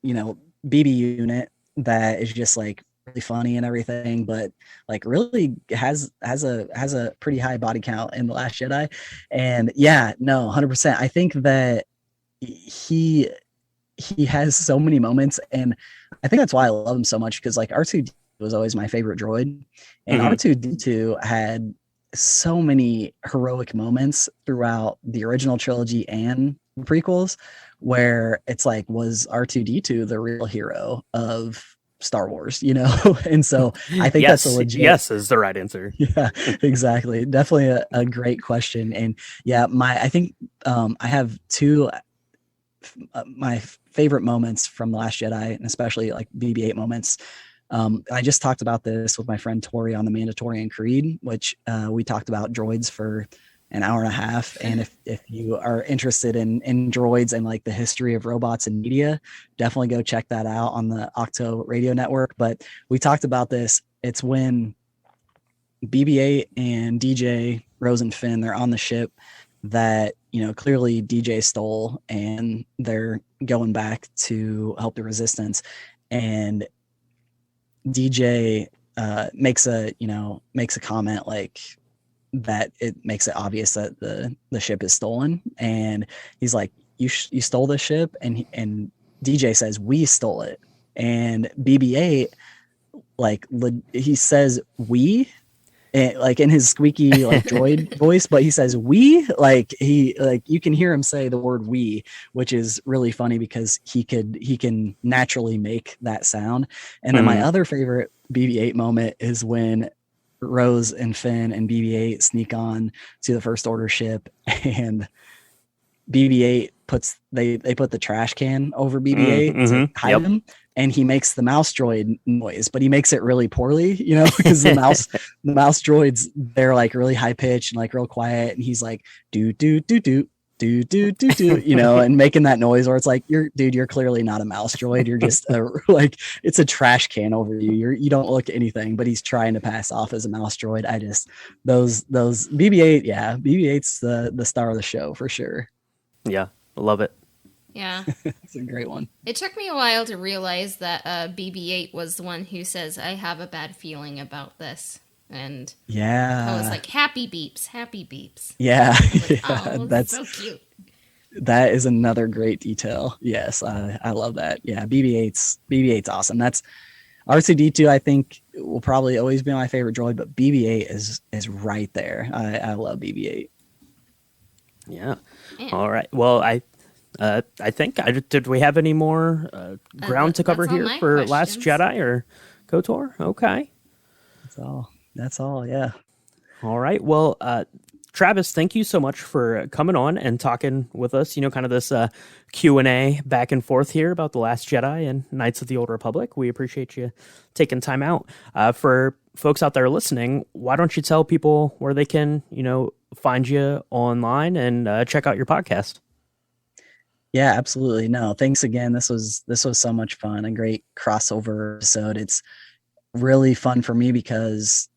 BB unit that is just, like, really funny and everything, but, like, really has a pretty high body count in The Last Jedi. And yeah, no, 100%. I think that he has so many moments, and I think that's why I love him so much, because, like, R2 was always my favorite droid, and R2D2 had so many heroic moments throughout the original trilogy and the prequels, where it's like, was R2D2 the real hero of Star Wars, And so I think yes, that's a legit yes is the right answer. Yeah, exactly. Definitely a great question. And yeah, I think I have two my favorite moments from The Last Jedi, and especially, like, BB-8 moments. I just talked about this with my friend Tori on the Mandatorian Creed, which we talked about droids for an hour and a half. And if you are interested in droids and, like, the history of robots in media, definitely go check that out on the Octo Radio Network. But we talked about this. It's when BB-8 and DJ, Rose and Finn, they're on the ship that, clearly DJ stole, and they're going back to help the Resistance. And DJ makes a comment, like, that it makes it obvious that the ship is stolen, and he's like, you stole the ship, and DJ says, we stole it, and BB-8, like, he says we, like in his squeaky like droid voice, but he says we, like you can hear him say the word we, which is really funny because he can naturally make that sound. And then my other favorite BB-8 moment is when Rose and Finn and BB-8 sneak on to the First Order ship, and BB-8 they put the trash can over BB-8 to hide him, and he makes the mouse droid noise, but he makes it really poorly, because the mouse droids, they're like really high pitched and like real quiet, and he's like do do do do do do do do, and making that noise where it's like, you're clearly not a mouse droid, you're just like, it's a trash can over you, you don't look anything, but he's trying to pass off as a mouse droid. I just those BB-8, BB-8's the star of the show for sure. Yeah, love it. Yeah. It's a great one. It took me a while to realize that BB-8 was the one who says, I have a bad feeling about this. And I was like, happy beeps. Yeah. Like, oh, that's so cute. That is another great detail. Yes, I love that. Yeah, BB-8's awesome. That's R2-D2, I think, will probably always be my favorite droid, but BB-8 is right there. I love BB-8. Yeah. Man. All right. Well, I think did we have any more ground to cover here for questions. Last Jedi or KOTOR? Okay. That's all. Yeah. All right. Well, Travis, thank you so much for coming on and talking with us. Kind of this Q&A back and forth here about The Last Jedi and Knights of the Old Republic. We appreciate you taking time out. For folks out there listening, why don't you tell people where they can, find you online and check out your podcast? Yeah, absolutely. No, thanks again. This was so much fun. A great crossover episode. It's really fun for me because,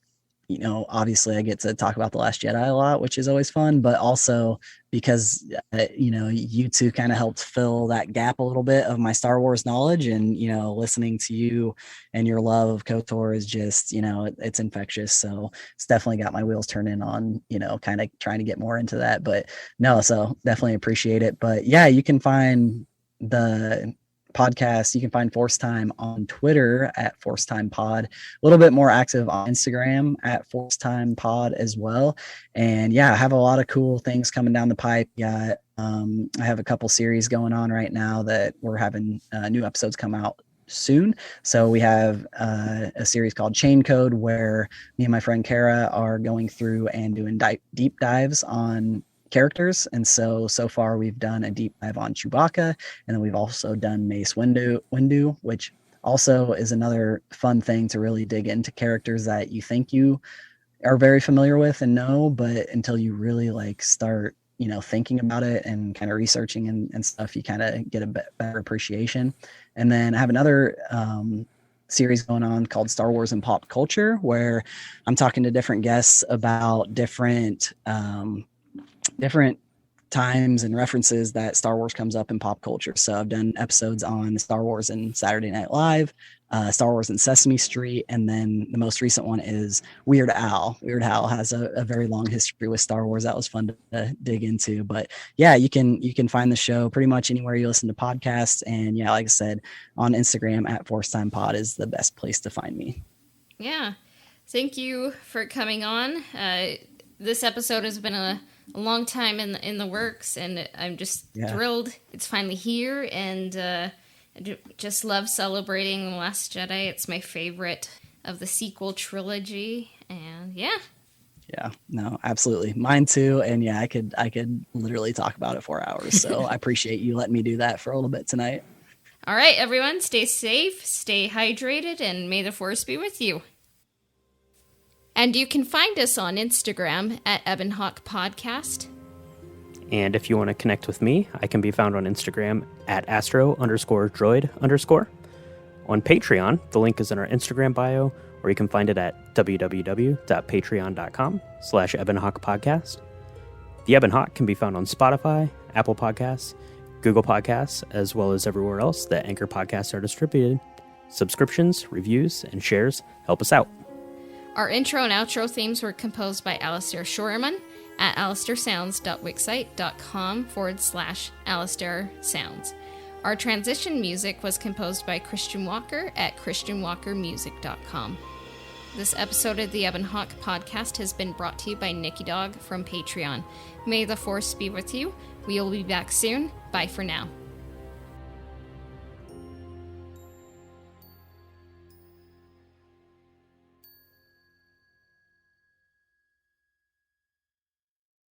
obviously I get to talk about The Last Jedi a lot, which is always fun, but also because, you two kind of helped fill that gap a little bit of my Star Wars knowledge, and, listening to you and your love of KOTOR is just, it's infectious. So it's definitely got my wheels turning on, kind of trying to get more into that, but no, so definitely appreciate it. But yeah, you can find the podcast, you can find ForceTime on Twitter at ForceTime Pod, a little bit more active on Instagram at ForceTime Pod as well. And yeah, I have a lot of cool things coming down the pipe. I have a couple series going on right now that we're having new episodes come out soon. So we have a series called Chain Code, where me and my friend Kara are going through and doing deep dives on characters. And so far we've done a deep dive on Chewbacca, and then we've also done Mace Windu, which also is another fun thing to really dig into characters that you think you are very familiar with and know, but until you really start thinking about it and kind of researching and stuff, you kind of get a better appreciation. And then I have another series going on called Star Wars and Pop Culture, where I'm talking to different guests about different times and references that Star Wars comes up in pop culture. So I've done episodes on Star Wars and Saturday Night Live, Star Wars and Sesame Street, and then the most recent one is Weird Al. Weird Al has a very long history with Star Wars. That was fun to dig into. But yeah, you can find the show pretty much anywhere you listen to podcasts. And yeah, like I said, on Instagram at ForceTime Pod is the best place to find me. Yeah. Thank you for coming on. This episode has been a long time in the works, and I'm just thrilled it's finally here, and I just love celebrating The Last Jedi. It's my favorite of the sequel trilogy, and yeah, no, absolutely, mine too. And yeah, I could literally talk about it for hours, so I appreciate you letting me do that for a little bit tonight. All right, everyone, stay safe, stay hydrated, and may the Force be with you. And you can find us on Instagram at Ebon Podcast. And if you want to connect with me, I can be found on Instagram at astro_droid_. On Patreon, the link is in our Instagram bio, or you can find it at www.patreon.com/EbonHawk The Ebon Hawk can be found on Spotify, Apple Podcasts, Google Podcasts, as well as everywhere else that Anchor podcasts are distributed. Subscriptions, reviews, and shares help us out. Our intro and outro themes were composed by Alistair Shorman at alistairsounds.wixsite.com/Alistair Sounds. Our transition music was composed by Christian Walker at christianwalkermusic.com. This episode of the Ebon Hawk podcast has been brought to you by Nikki Dog from Patreon. May the Force be with you. We will be back soon. Bye for now.